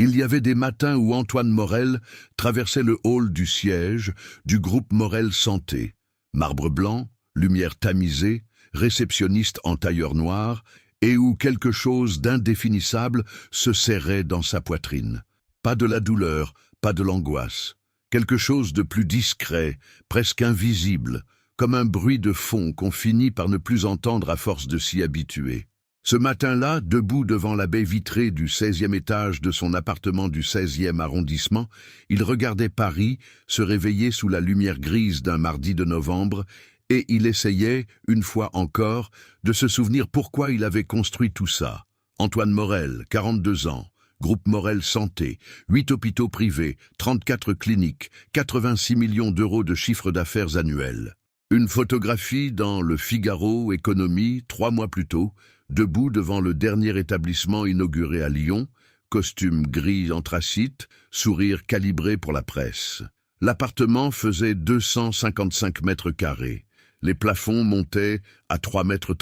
Il y avait des matins où Antoine Morel traversait le hall du siège du groupe Morel Santé. Marbre blanc, lumière tamisée, réceptionniste en tailleur noir, et où quelque chose d'indéfinissable se serrait dans sa poitrine. Pas de la douleur, pas de l'angoisse. Quelque chose de plus discret, presque invisible, comme un bruit de fond qu'on finit par ne plus entendre à force de s'y habituer. Ce matin-là, debout devant la baie vitrée du 16e étage de son appartement du 16e arrondissement, il regardait Paris se réveiller sous la lumière grise d'un mardi de novembre, et il essayait, une fois encore, de se souvenir pourquoi il avait construit tout ça. Antoine Morel, 42 ans, groupe Morel Santé, 8 hôpitaux privés, 34 cliniques, 86 millions d'euros de chiffre d'affaires annuel. Une photographie dans Le Figaro Économie, 3 mois plus tôt, debout devant le dernier établissement inauguré à Lyon, costume gris anthracite, sourire calibré pour la presse. L'appartement faisait 255 mètres carrés. Les plafonds montaient à 3,30 mètres.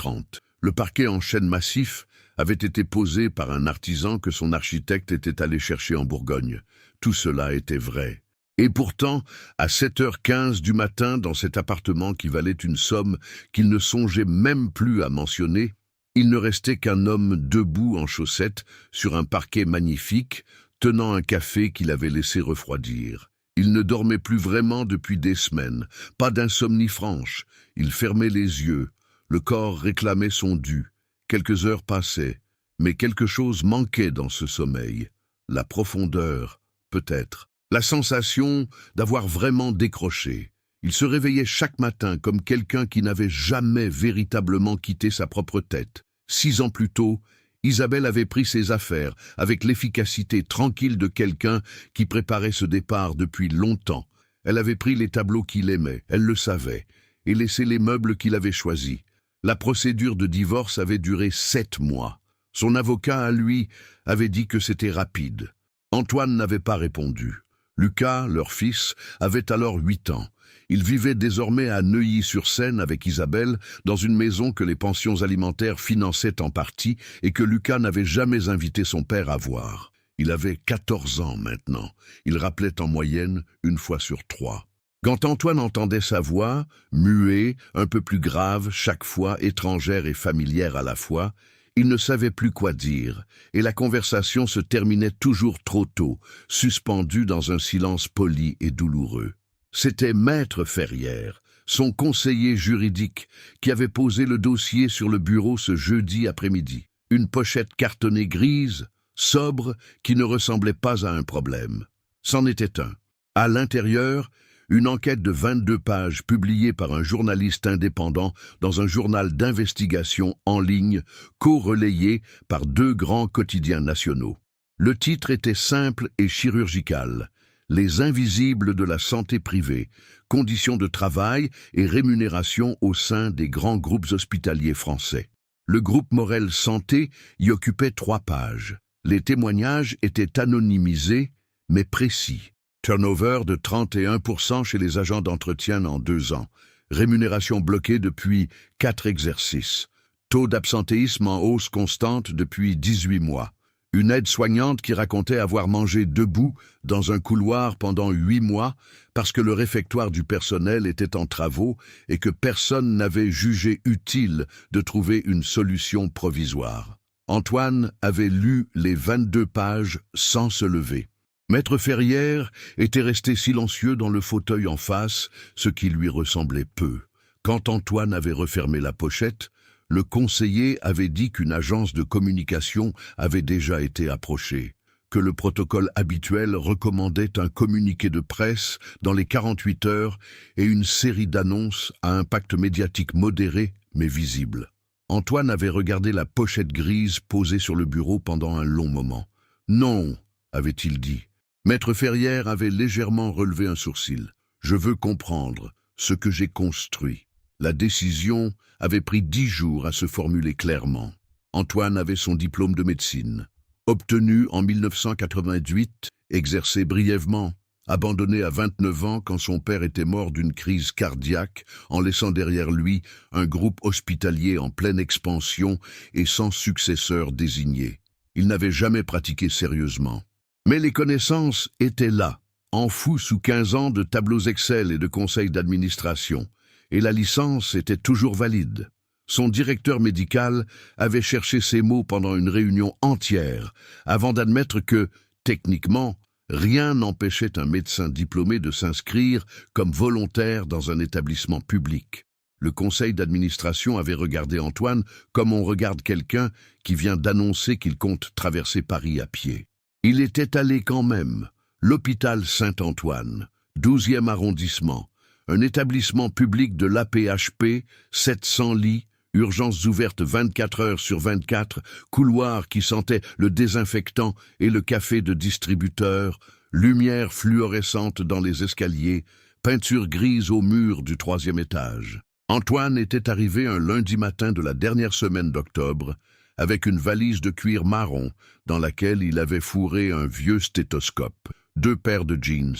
Le parquet en chêne massif avait été posé par un artisan que son architecte était allé chercher en Bourgogne. Tout cela était vrai. Et pourtant, à 7h15 du matin, dans cet appartement qui valait une somme qu'il ne songeait même plus à mentionner, il ne restait qu'un homme debout en chaussettes sur un parquet magnifique, tenant un café qu'il avait laissé refroidir. Il ne dormait plus vraiment depuis des semaines, pas d'insomnie franche. Il fermait les yeux, le corps réclamait son dû. Quelques heures passaient, mais quelque chose manquait dans ce sommeil. La profondeur, peut-être. La sensation d'avoir vraiment décroché. Il se réveillait chaque matin comme quelqu'un qui n'avait jamais véritablement quitté sa propre tête. 6 ans plus tôt, Isabelle avait pris ses affaires avec l'efficacité tranquille de quelqu'un qui préparait ce départ depuis longtemps. Elle avait pris les tableaux qu'il aimait, elle le savait, et laissé les meubles qu'il avait choisis. La procédure de divorce avait duré 7 mois. Son avocat, à lui, avait dit que c'était rapide. Antoine n'avait pas répondu. Lucas, leur fils, avait alors 8 ans. Il vivait désormais à Neuilly-sur-Seine avec Isabelle, dans une maison que les pensions alimentaires finançaient en partie et que Lucas n'avait jamais invité son père à voir. Il avait 14 ans maintenant. Il rappelait en moyenne 1 fois sur 3. Quand Antoine entendait sa voix, muet, un peu plus grave, chaque fois étrangère et familière à la fois, il ne savait plus quoi dire, et la conversation se terminait toujours trop tôt, suspendue dans un silence poli et douloureux. C'était Maître Ferrière, son conseiller juridique, qui avait posé le dossier sur le bureau ce jeudi après-midi. Une pochette cartonnée grise, sobre, qui ne ressemblait pas à un problème. C'en était un. À l'intérieur, une enquête de 22 pages publiée par un journaliste indépendant dans un journal d'investigation en ligne, co-relayé par 2 grands quotidiens nationaux. Le titre était simple et chirurgical. Les invisibles de la santé privée, conditions de travail et rémunération au sein des grands groupes hospitaliers français. Le groupe Morel Santé y occupait 3 pages. Les témoignages étaient anonymisés, mais précis. Turnover de 31% chez les agents d'entretien en 2 ans. Rémunération bloquée depuis 4 exercices. Taux d'absentéisme en hausse constante depuis 18 mois. Une aide-soignante qui racontait avoir mangé debout dans un couloir pendant 8 mois parce que le réfectoire du personnel était en travaux et que personne n'avait jugé utile de trouver une solution provisoire. Antoine avait lu les 22 pages sans se lever. Maître Ferrière était resté silencieux dans le fauteuil en face, ce qui lui ressemblait peu. Quand Antoine avait refermé la pochette, le conseiller avait dit qu'une agence de communication avait déjà été approchée, que le protocole habituel recommandait un communiqué de presse dans les 48 heures et une série d'annonces à impact médiatique modéré mais visible. Antoine avait regardé la pochette grise posée sur le bureau pendant un long moment. « Non », avait-il dit. Maître Ferrière avait légèrement relevé un sourcil. « Je veux comprendre ce que j'ai construit. » La décision avait pris 10 jours à se formuler clairement. Antoine avait son diplôme de médecine. Obtenu en 1988, exercé brièvement, abandonné à 29 ans quand son père était mort d'une crise cardiaque, en laissant derrière lui un groupe hospitalier en pleine expansion et sans successeur désigné. Il n'avait jamais pratiqué sérieusement. Mais les connaissances étaient là, enfouies sous 15 ans de tableaux Excel et de conseils d'administration, et la licence était toujours valide. Son directeur médical avait cherché ces mots pendant une réunion entière, avant d'admettre que, techniquement, rien n'empêchait un médecin diplômé de s'inscrire comme volontaire dans un établissement public. Le conseil d'administration avait regardé Antoine comme on regarde quelqu'un qui vient d'annoncer qu'il compte traverser Paris à pied. Il était allé quand même. L'hôpital Saint-Antoine, 12e arrondissement, un établissement public de l'AP-HP, 700 lits, urgences ouvertes 24 heures sur 24, couloirs qui sentaient le désinfectant et le café de distributeur, lumière fluorescente dans les escaliers, peinture grise au mur du 3e étage. Antoine était arrivé un lundi matin de la dernière semaine d'octobre, avec une valise de cuir marron dans laquelle il avait fourré un vieux stéthoscope, 2 paires de jeans,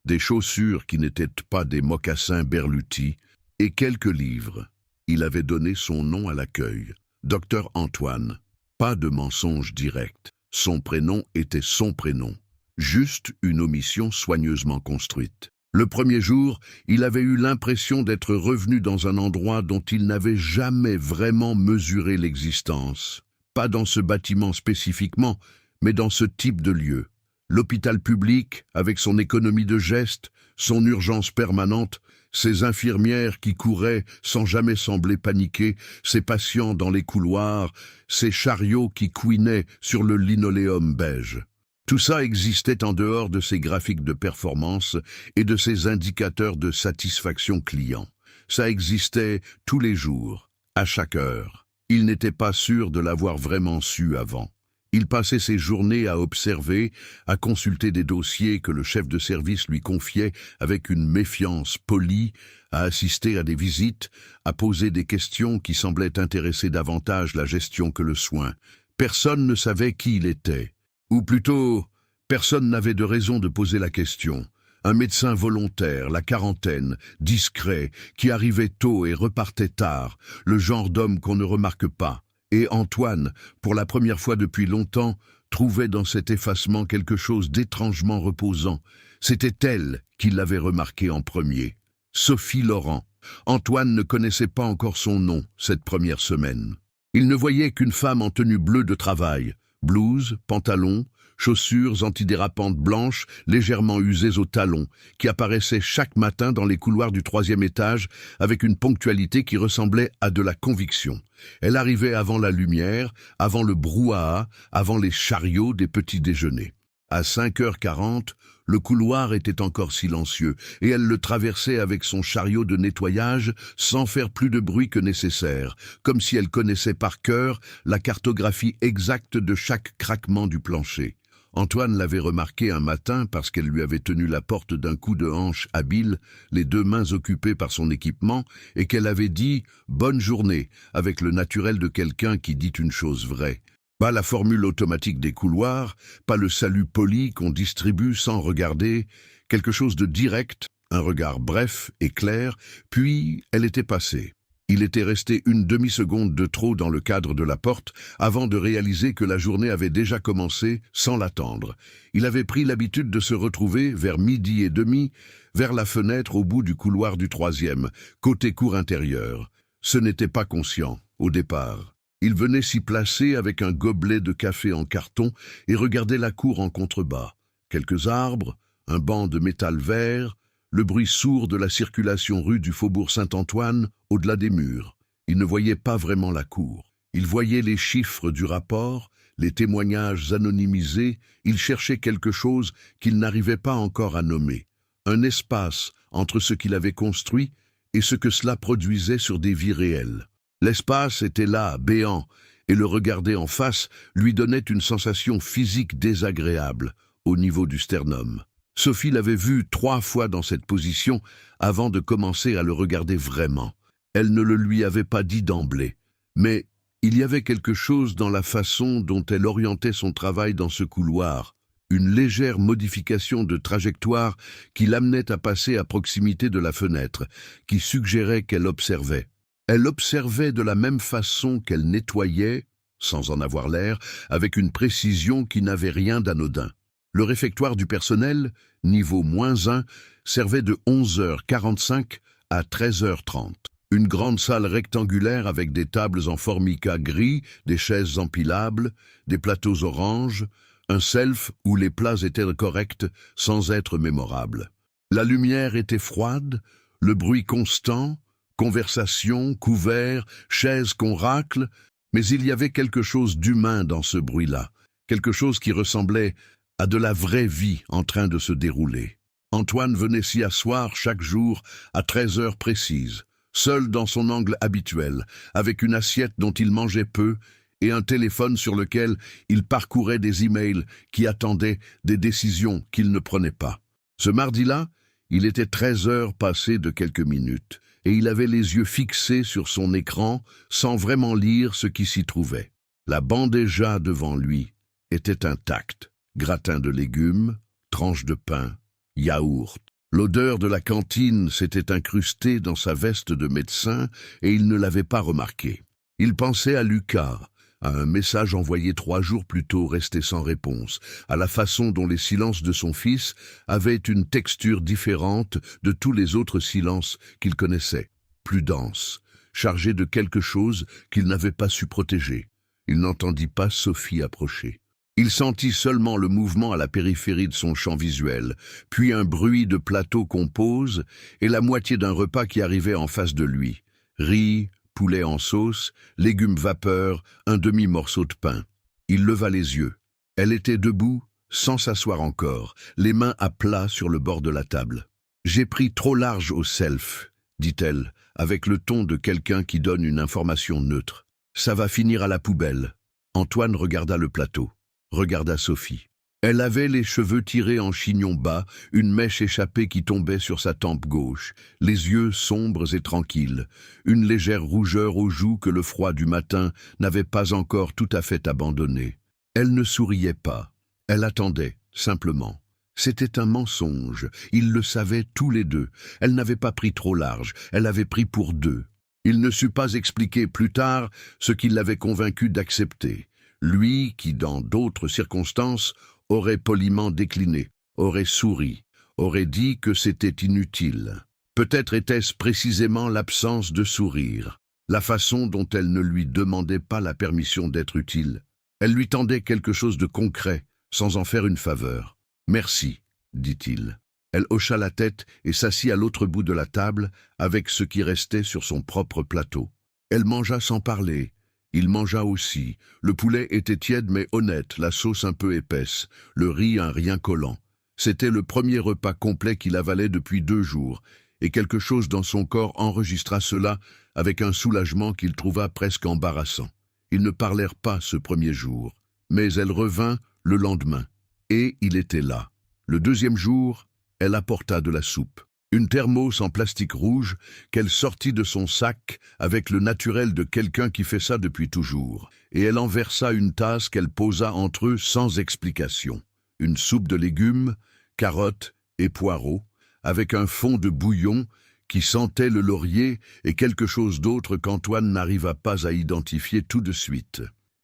des chaussures qui n'étaient pas des mocassins Berluti et quelques livres. Il avait donné son nom à l'accueil, Docteur Antoine. Pas de mensonge direct. Son prénom était son prénom. Juste une omission soigneusement construite. Le premier jour, il avait eu l'impression d'être revenu dans un endroit dont il n'avait jamais vraiment mesuré l'existence. Pas dans ce bâtiment spécifiquement, mais dans ce type de lieu. L'hôpital public, avec son économie de gestes, son urgence permanente, ses infirmières qui couraient sans jamais sembler paniquer, ses patients dans les couloirs, ses chariots qui couinaient sur le linoléum beige. Tout ça existait en dehors de ses graphiques de performance et de ses indicateurs de satisfaction client. Ça existait tous les jours, à chaque heure. Il n'était pas sûr de l'avoir vraiment su avant. Il passait ses journées à observer, à consulter des dossiers que le chef de service lui confiait avec une méfiance polie, à assister à des visites, à poser des questions qui semblaient intéresser davantage la gestion que le soin. Personne ne savait qui il était. Ou plutôt, personne n'avait de raison de poser la question. Un médecin volontaire, la quarantaine, discret, qui arrivait tôt et repartait tard, le genre d'homme qu'on ne remarque pas. Et Antoine, pour la première fois depuis longtemps, trouvait dans cet effacement quelque chose d'étrangement reposant. C'était elle qui l'avait remarqué en premier. Sophie Laurent. Antoine ne connaissait pas encore son nom cette première semaine. Il ne voyait qu'une femme en tenue bleue de travail, blouse, pantalon, chaussures antidérapantes blanches légèrement usées au talon, qui apparaissait chaque matin dans les couloirs du 3e étage avec une ponctualité qui ressemblait à de la conviction. Elle arrivait avant la lumière, avant le brouhaha, avant les chariots des petits déjeuners. À 5h40, le couloir était encore silencieux et elle le traversait avec son chariot de nettoyage sans faire plus de bruit que nécessaire, comme si elle connaissait par cœur la cartographie exacte de chaque craquement du plancher. Antoine l'avait remarqué un matin parce qu'elle lui avait tenu la porte d'un coup de hanche habile, les 2 mains occupées par son équipement, et qu'elle avait dit « bonne journée » avec le naturel de quelqu'un qui dit une chose vraie. Pas la formule automatique des couloirs, pas le salut poli qu'on distribue sans regarder, quelque chose de direct, un regard bref et clair, puis elle était passée. Il était resté une demi-seconde de trop dans le cadre de la porte avant de réaliser que la journée avait déjà commencé sans l'attendre. Il avait pris l'habitude de se retrouver vers 12h30 vers la fenêtre au bout du couloir du 3e, côté cour intérieure. Ce n'était pas conscient, au départ. Il venait s'y placer avec un gobelet de café en carton et regardait la cour en contrebas. Quelques arbres, un banc de métal vert, le bruit sourd de la circulation rue du Faubourg Saint-Antoine, au-delà des murs. Il ne voyait pas vraiment la cour. Il voyait les chiffres du rapport, les témoignages anonymisés. Il cherchait quelque chose qu'il n'arrivait pas encore à nommer. Un espace entre ce qu'il avait construit et ce que cela produisait sur des vies réelles. L'espace était là, béant, et le regarder en face lui donnait une sensation physique désagréable, au niveau du sternum. Sophie l'avait vu 3 fois dans cette position avant de commencer à le regarder vraiment. Elle ne le lui avait pas dit d'emblée, mais il y avait quelque chose dans la façon dont elle orientait son travail dans ce couloir, une légère modification de trajectoire qui l'amenait à passer à proximité de la fenêtre, qui suggérait qu'elle observait. Elle observait de la même façon qu'elle nettoyait, sans en avoir l'air, avec une précision qui n'avait rien d'anodin. Le réfectoire du personnel, niveau -1, servait de 11h45 à 13h30. Une grande salle rectangulaire avec des tables en formica gris, des chaises empilables, des plateaux orange, un self où les plats étaient corrects sans être mémorables. La lumière était froide, le bruit constant, conversation, couverts, chaises qu'on racle, mais il y avait quelque chose d'humain dans ce bruit-là, quelque chose qui ressemblait à de la vraie vie en train de se dérouler. Antoine venait s'y asseoir chaque jour à 13 heures précises, seul dans son angle habituel, avec une assiette dont il mangeait peu et un téléphone sur lequel il parcourait des emails qui attendaient des décisions qu'il ne prenait pas. Ce mardi-là, il était 13 heures passées de quelques minutes, et il avait les yeux fixés sur son écran sans vraiment lire ce qui s'y trouvait. La bandéja devant lui était intacte. Gratin de légumes, tranches de pain, yaourt. L'odeur de la cantine s'était incrustée dans sa veste de médecin et il ne l'avait pas remarqué. Il pensait à Lucas, à un message envoyé 3 jours plus tôt resté sans réponse, à la façon dont les silences de son fils avaient une texture différente de tous les autres silences qu'il connaissait, plus denses, chargés de quelque chose qu'il n'avait pas su protéger. Il n'entendit pas Sophie approcher. Il sentit seulement le mouvement à la périphérie de son champ visuel, puis un bruit de plateau qu'on pose et la moitié d'un repas qui arrivait en face de lui. Riz, poulet en sauce, légumes vapeur, un demi-morceau de pain. Il leva les yeux. Elle était debout, sans s'asseoir encore, les mains à plat sur le bord de la table. « J'ai pris trop large au self », dit-elle, avec le ton de quelqu'un qui donne une information neutre. « Ça va finir à la poubelle. » Antoine regarda le plateau. Regarda Sophie. Elle avait les cheveux tirés en chignon bas, une mèche échappée qui tombait sur sa tempe gauche, les yeux sombres et tranquilles, une légère rougeur aux joues que le froid du matin n'avait pas encore tout à fait abandonnée. Elle ne souriait pas. Elle attendait, simplement. C'était un mensonge. Ils le savaient tous les deux. Elle n'avait pas pris trop large. Elle avait pris pour 2. Il ne sut pas expliquer plus tard ce qui l'avait convaincu d'accepter. Lui qui, dans d'autres circonstances, aurait poliment décliné, aurait souri, aurait dit que c'était inutile. Peut-être était-ce précisément l'absence de sourire, la façon dont elle ne lui demandait pas la permission d'être utile. Elle lui tendait quelque chose de concret, sans en faire une faveur. « Merci », dit-il. Elle hocha la tête et s'assit à l'autre bout de la table, avec ce qui restait sur son propre plateau. Elle mangea sans parler. Il mangea aussi. Le poulet était tiède mais honnête, la sauce un peu épaisse, le riz un rien collant. C'était le premier repas complet qu'il avalait depuis 2 jours, et quelque chose dans son corps enregistra cela avec un soulagement qu'il trouva presque embarrassant. Ils ne parlèrent pas ce premier jour, mais elle revint le lendemain, et il était là. Le 2e jour, elle apporta de la soupe. Une thermos en plastique rouge qu'elle sortit de son sac avec le naturel de quelqu'un qui fait ça depuis toujours, et elle en versa une tasse qu'elle posa entre eux sans explication. Une soupe de légumes, carottes et poireaux, avec un fond de bouillon qui sentait le laurier et quelque chose d'autre qu'Antoine n'arriva pas à identifier tout de suite.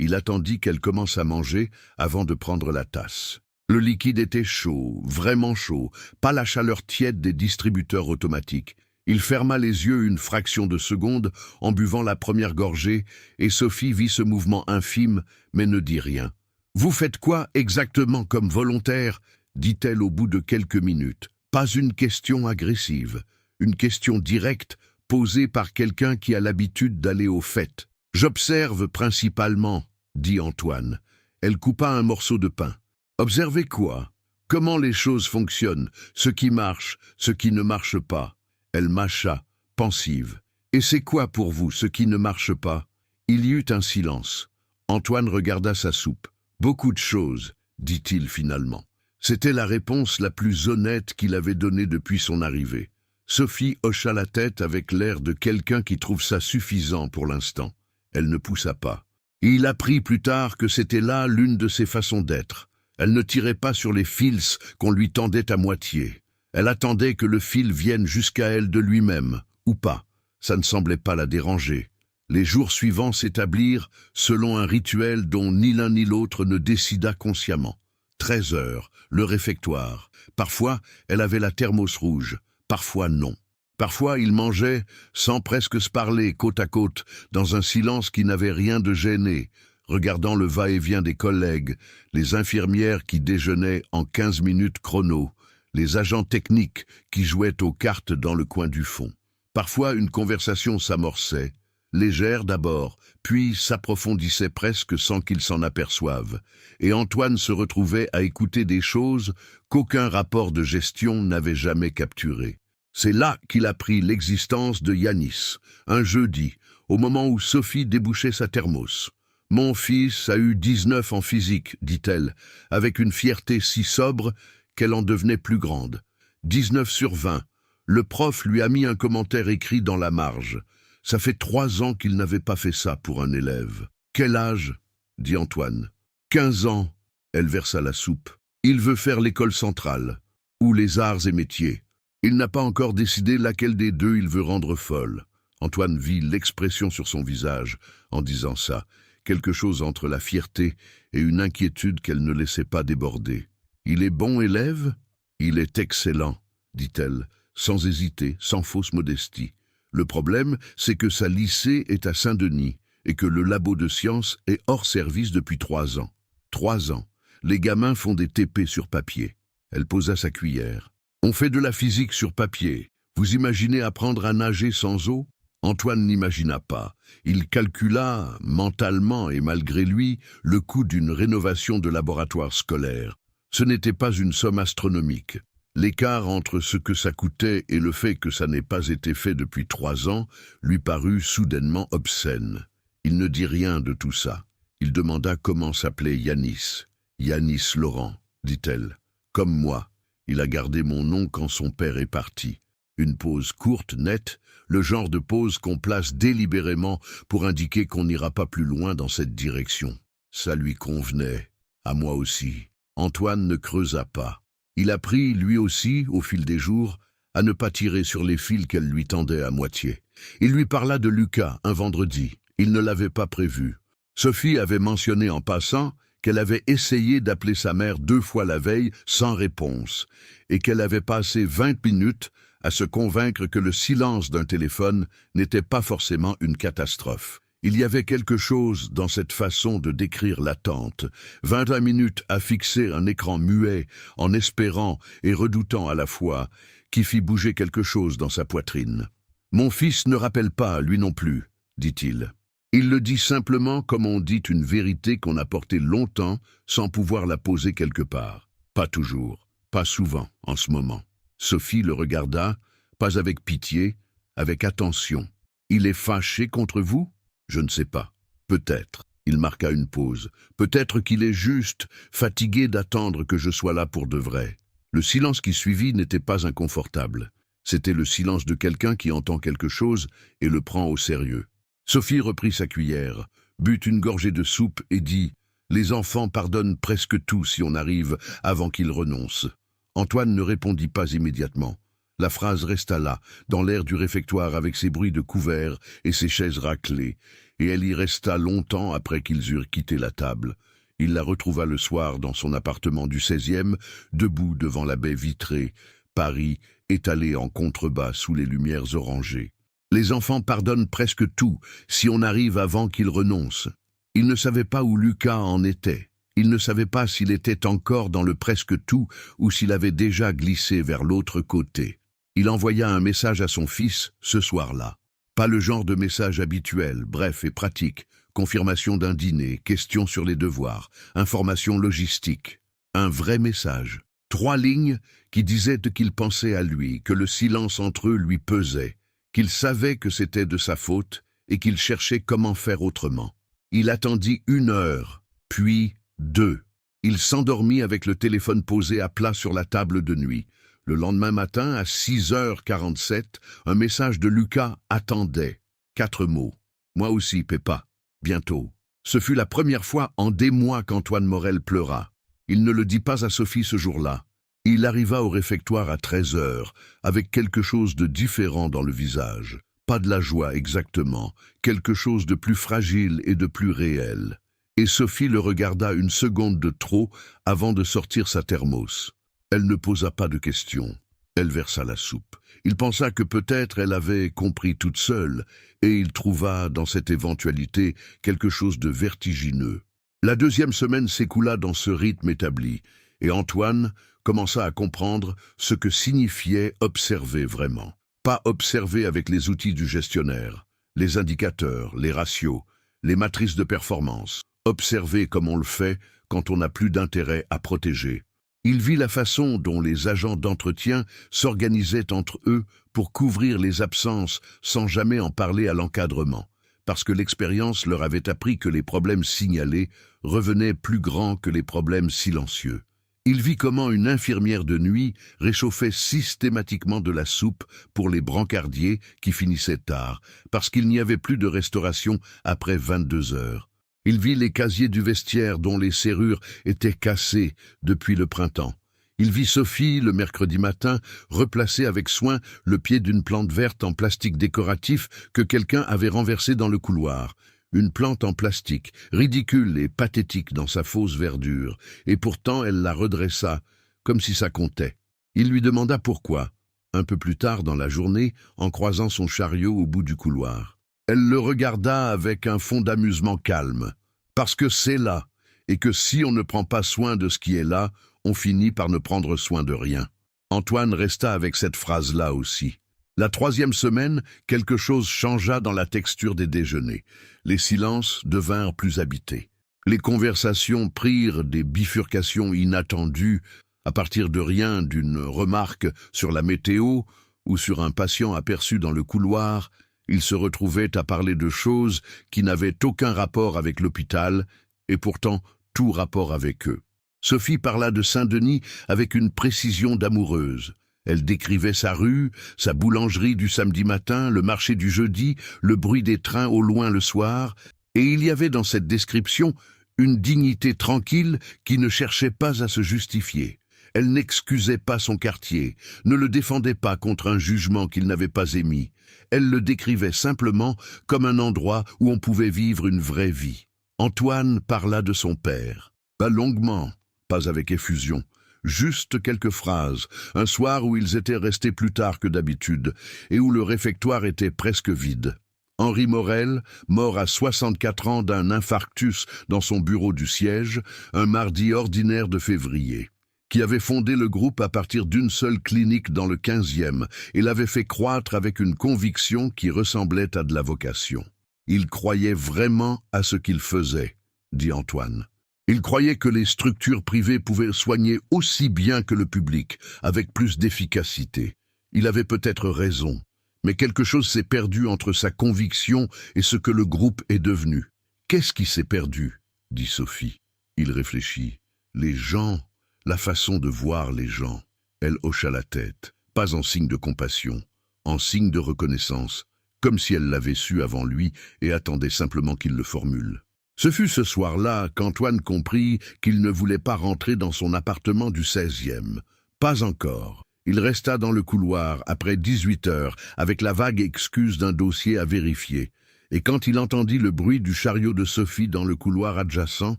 Il attendit qu'elle commence à manger avant de prendre la tasse. Le liquide était chaud, vraiment chaud, pas la chaleur tiède des distributeurs automatiques. Il ferma les yeux une fraction de seconde en buvant la première gorgée, et Sophie vit ce mouvement infime, mais ne dit rien. « Vous faites quoi exactement comme volontaire ?» dit-elle au bout de quelques minutes. Pas une question agressive, une question directe posée par quelqu'un qui a l'habitude d'aller aux fêtes. « J'observe principalement, » dit Antoine. Elle coupa un morceau de pain. Observez quoi? Comment les choses fonctionnent, ce qui marche, ce qui ne marche pas. Elle mâcha, pensive. Et c'est quoi pour vous, ce qui ne marche pas? Il y eut un silence. Antoine regarda sa soupe. Beaucoup de choses, dit-il finalement. C'était la réponse la plus honnête qu'il avait donnée depuis son arrivée. Sophie hocha la tête avec l'air de quelqu'un qui trouve ça suffisant pour l'instant. Elle ne poussa pas. Il apprit plus tard que c'était là l'une de ses façons d'être. Elle ne tirait pas sur les fils qu'on lui tendait à moitié. Elle attendait que le fil vienne jusqu'à elle de lui-même, ou pas. Ça ne semblait pas la déranger. Les jours suivants s'établirent selon un rituel dont ni l'un ni l'autre ne décida consciemment. 13 heures, le réfectoire. Parfois, elle avait la thermos rouge, parfois non. Parfois, ils mangeaient, sans presque se parler, côte à côte, dans un silence qui n'avait rien de gêné, regardant le va-et-vient des collègues, les infirmières qui déjeunaient en 15 minutes chrono, les agents techniques qui jouaient aux cartes dans le coin du fond. Parfois, une conversation s'amorçait, légère d'abord, puis s'approfondissait presque sans qu'ils s'en aperçoivent, et Antoine se retrouvait à écouter des choses qu'aucun rapport de gestion n'avait jamais capturées. C'est là qu'il apprit l'existence de Yanis, un jeudi, au moment où Sophie débouchait sa thermos. « Mon fils a eu 19 en physique, dit-elle, avec une fierté si sobre qu'elle en devenait plus grande. 19 sur 20. Le prof lui a mis un commentaire écrit dans la marge. Ça fait 3 ans qu'il n'avait pas fait ça pour un élève. Quel âge ? Dit Antoine. 15 ans. Elle versa la soupe. Il veut faire l'école centrale, ou les arts et métiers. Il n'a pas encore décidé laquelle des deux il veut rendre folle. Antoine vit l'expression sur son visage en disant ça, quelque chose entre la fierté et une inquiétude qu'elle ne laissait pas déborder. Il est bon élève ? Il est excellent, dit-elle, sans hésiter, sans fausse modestie. Le problème, c'est que sa lycée est à Saint-Denis et que le labo de sciences est hors service depuis 3 ans. 3 ans. Les gamins font des TP sur papier. Elle posa sa cuillère. On fait de la physique sur papier. Vous imaginez apprendre à nager sans eau ? Antoine n'imagina pas. Il calcula, mentalement et malgré lui, le coût d'une rénovation de laboratoire scolaire. Ce n'était pas une somme astronomique. L'écart entre ce que ça coûtait et le fait que ça n'ait pas été fait depuis 3 ans lui parut soudainement obscène. Il ne dit rien de tout ça. Il demanda comment s'appelait Yanis. « Yanis Laurent », dit-elle. « Comme moi. Il a gardé mon nom quand son père est parti. » Une pause courte, nette, le genre de pause qu'on place délibérément pour indiquer qu'on n'ira pas plus loin dans cette direction. Ça lui convenait. À moi aussi. Antoine ne creusa pas. Il apprit, lui aussi, au fil des jours, à ne pas tirer sur les fils qu'elle lui tendait à moitié. Il lui parla de Lucas un vendredi. Il ne l'avait pas prévu. Sophie avait mentionné en passant qu'elle avait essayé d'appeler sa mère 2 fois la veille sans réponse, et qu'elle avait passé 20 minutes à se convaincre que le silence d'un téléphone n'était pas forcément une catastrophe. Il y avait quelque chose dans cette façon de décrire l'attente. 21 minutes à fixer un écran muet, en espérant et redoutant à la fois, qui fit bouger quelque chose dans sa poitrine. « Mon fils ne rappelle pas, lui non plus, » dit-il. Il le dit simplement comme on dit une vérité qu'on a portée longtemps sans pouvoir la poser quelque part. Pas toujours, pas souvent, en ce moment. Sophie le regarda, pas avec pitié, avec attention. « Il est fâché contre vous ? Je ne sais pas. Peut-être. » Il marqua une pause. « Peut-être qu'il est juste fatigué d'attendre que je sois là pour de vrai. » Le silence qui suivit n'était pas inconfortable. C'était le silence de quelqu'un qui entend quelque chose et le prend au sérieux. Sophie reprit sa cuillère, but une gorgée de soupe et dit « Les enfants pardonnent presque tout si on arrive avant qu'ils renoncent. » Antoine ne répondit pas immédiatement. La phrase resta là, dans l'air du réfectoire avec ses bruits de couverts et ses chaises raclées, et elle y resta longtemps après qu'ils eurent quitté la table. Il la retrouva le soir dans son appartement du 16e, debout devant la baie vitrée, Paris étalé en contrebas sous les lumières orangées. Les enfants pardonnent presque tout si on arrive avant qu'ils renoncent. Il ne savait pas où Lucas en était. Il ne savait pas s'il était encore dans le presque tout ou s'il avait déjà glissé vers l'autre côté. Il envoya un message à son fils ce soir-là. Pas le genre de message habituel, bref et pratique, confirmation d'un dîner, question sur les devoirs, information logistique. Un vrai message. 3 lignes qui disaient qu'il pensait à lui, que le silence entre eux lui pesait, qu'il savait que c'était de sa faute et qu'il cherchait comment faire autrement. Il attendit 1 heure, puis 2. Il s'endormit avec le téléphone posé à plat sur la table de nuit. Le lendemain matin, à 6h47, un message de Lucas attendait. 4 mots. « Moi aussi, Pépa. Bientôt. » Ce fut la première fois en des mois qu'Antoine Morel pleura. Il ne le dit pas à Sophie ce jour-là. Il arriva au réfectoire à 13h, avec quelque chose de différent dans le visage. Pas de la joie exactement, quelque chose de plus fragile et de plus réel. et Sophie le regarda une seconde de trop avant de sortir sa thermos. Elle ne posa pas de questions. Elle versa la soupe. Il pensa que peut-être elle avait compris toute seule, et il trouva dans cette éventualité quelque chose de vertigineux. La deuxième semaine s'écoula dans ce rythme établi, et Antoine commença à comprendre ce que signifiait observer vraiment. Pas observer avec les outils du gestionnaire, les indicateurs, les ratios, les matrices de performance. Observer comme on le fait quand on n'a plus d'intérêt à protéger. Il vit la façon dont les agents d'entretien s'organisaient entre eux pour couvrir les absences sans jamais en parler à l'encadrement, parce que l'expérience leur avait appris que les problèmes signalés revenaient plus grands que les problèmes silencieux. Il vit comment une infirmière de nuit réchauffait systématiquement de la soupe pour les brancardiers qui finissaient tard, parce qu'il n'y avait plus de restauration après 22 heures. Il vit les casiers du vestiaire dont les serrures étaient cassées depuis le printemps. Il vit Sophie, le mercredi matin, replacer avec soin le pied d'une plante verte en plastique décoratif que quelqu'un avait renversée dans le couloir. Une plante en plastique, ridicule et pathétique dans sa fausse verdure, et pourtant elle la redressa, comme si ça comptait. Il lui demanda pourquoi, un peu plus tard dans la journée, en croisant son chariot au bout du couloir. Elle le regarda avec un fond d'amusement calme. Parce que c'est là, et que si on ne prend pas soin de ce qui est là, on finit par ne prendre soin de rien. Antoine resta avec cette phrase-là aussi. La troisième semaine, quelque chose changea dans la texture des déjeuners. Les silences devinrent plus habités. Les conversations prirent des bifurcations inattendues, à partir de rien, d'une remarque sur la météo ou sur un patient aperçu dans le couloir. Ils se retrouvaient à parler de choses qui n'avaient aucun rapport avec l'hôpital, et pourtant tout rapport avec eux. Sophie parla de Saint-Denis avec une précision d'amoureuse. Elle décrivait sa rue, sa boulangerie du samedi matin, le marché du jeudi, le bruit des trains au loin le soir, et il y avait dans cette description une dignité tranquille qui ne cherchait pas à se justifier. Elle n'excusait pas son quartier, ne le défendait pas contre un jugement qu'il n'avait pas émis. Elle le décrivait simplement comme un endroit où on pouvait vivre une vraie vie. Antoine parla de son père. Pas longuement, pas avec effusion. Juste quelques phrases, un soir où ils étaient restés plus tard que d'habitude, et où le réfectoire était presque vide. Henri Morel, mort à 64 ans d'un infarctus dans son bureau du siège, un mardi ordinaire de février, qui avait fondé le groupe à partir d'une seule clinique dans le 15e et l'avait fait croître avec une conviction qui ressemblait à de la vocation. Il croyait vraiment à ce qu'il faisait, dit Antoine. Il croyait que les structures privées pouvaient soigner aussi bien que le public, avec plus d'efficacité. Il avait peut-être raison, mais quelque chose s'est perdu entre sa conviction et ce que le groupe est devenu. Qu'est-ce qui s'est perdu ? Dit Sophie. Il réfléchit. Les gens, la façon de voir les gens. Elle hocha la tête, pas en signe de compassion, en signe de reconnaissance, comme si elle l'avait su avant lui et attendait simplement qu'il le formule. Ce fut ce soir-là qu'Antoine comprit qu'il ne voulait pas rentrer dans son appartement du 16e. Pas encore. Il resta dans le couloir après 18 heures avec la vague excuse d'un dossier à vérifier. Et quand il entendit le bruit du chariot de Sophie dans le couloir adjacent,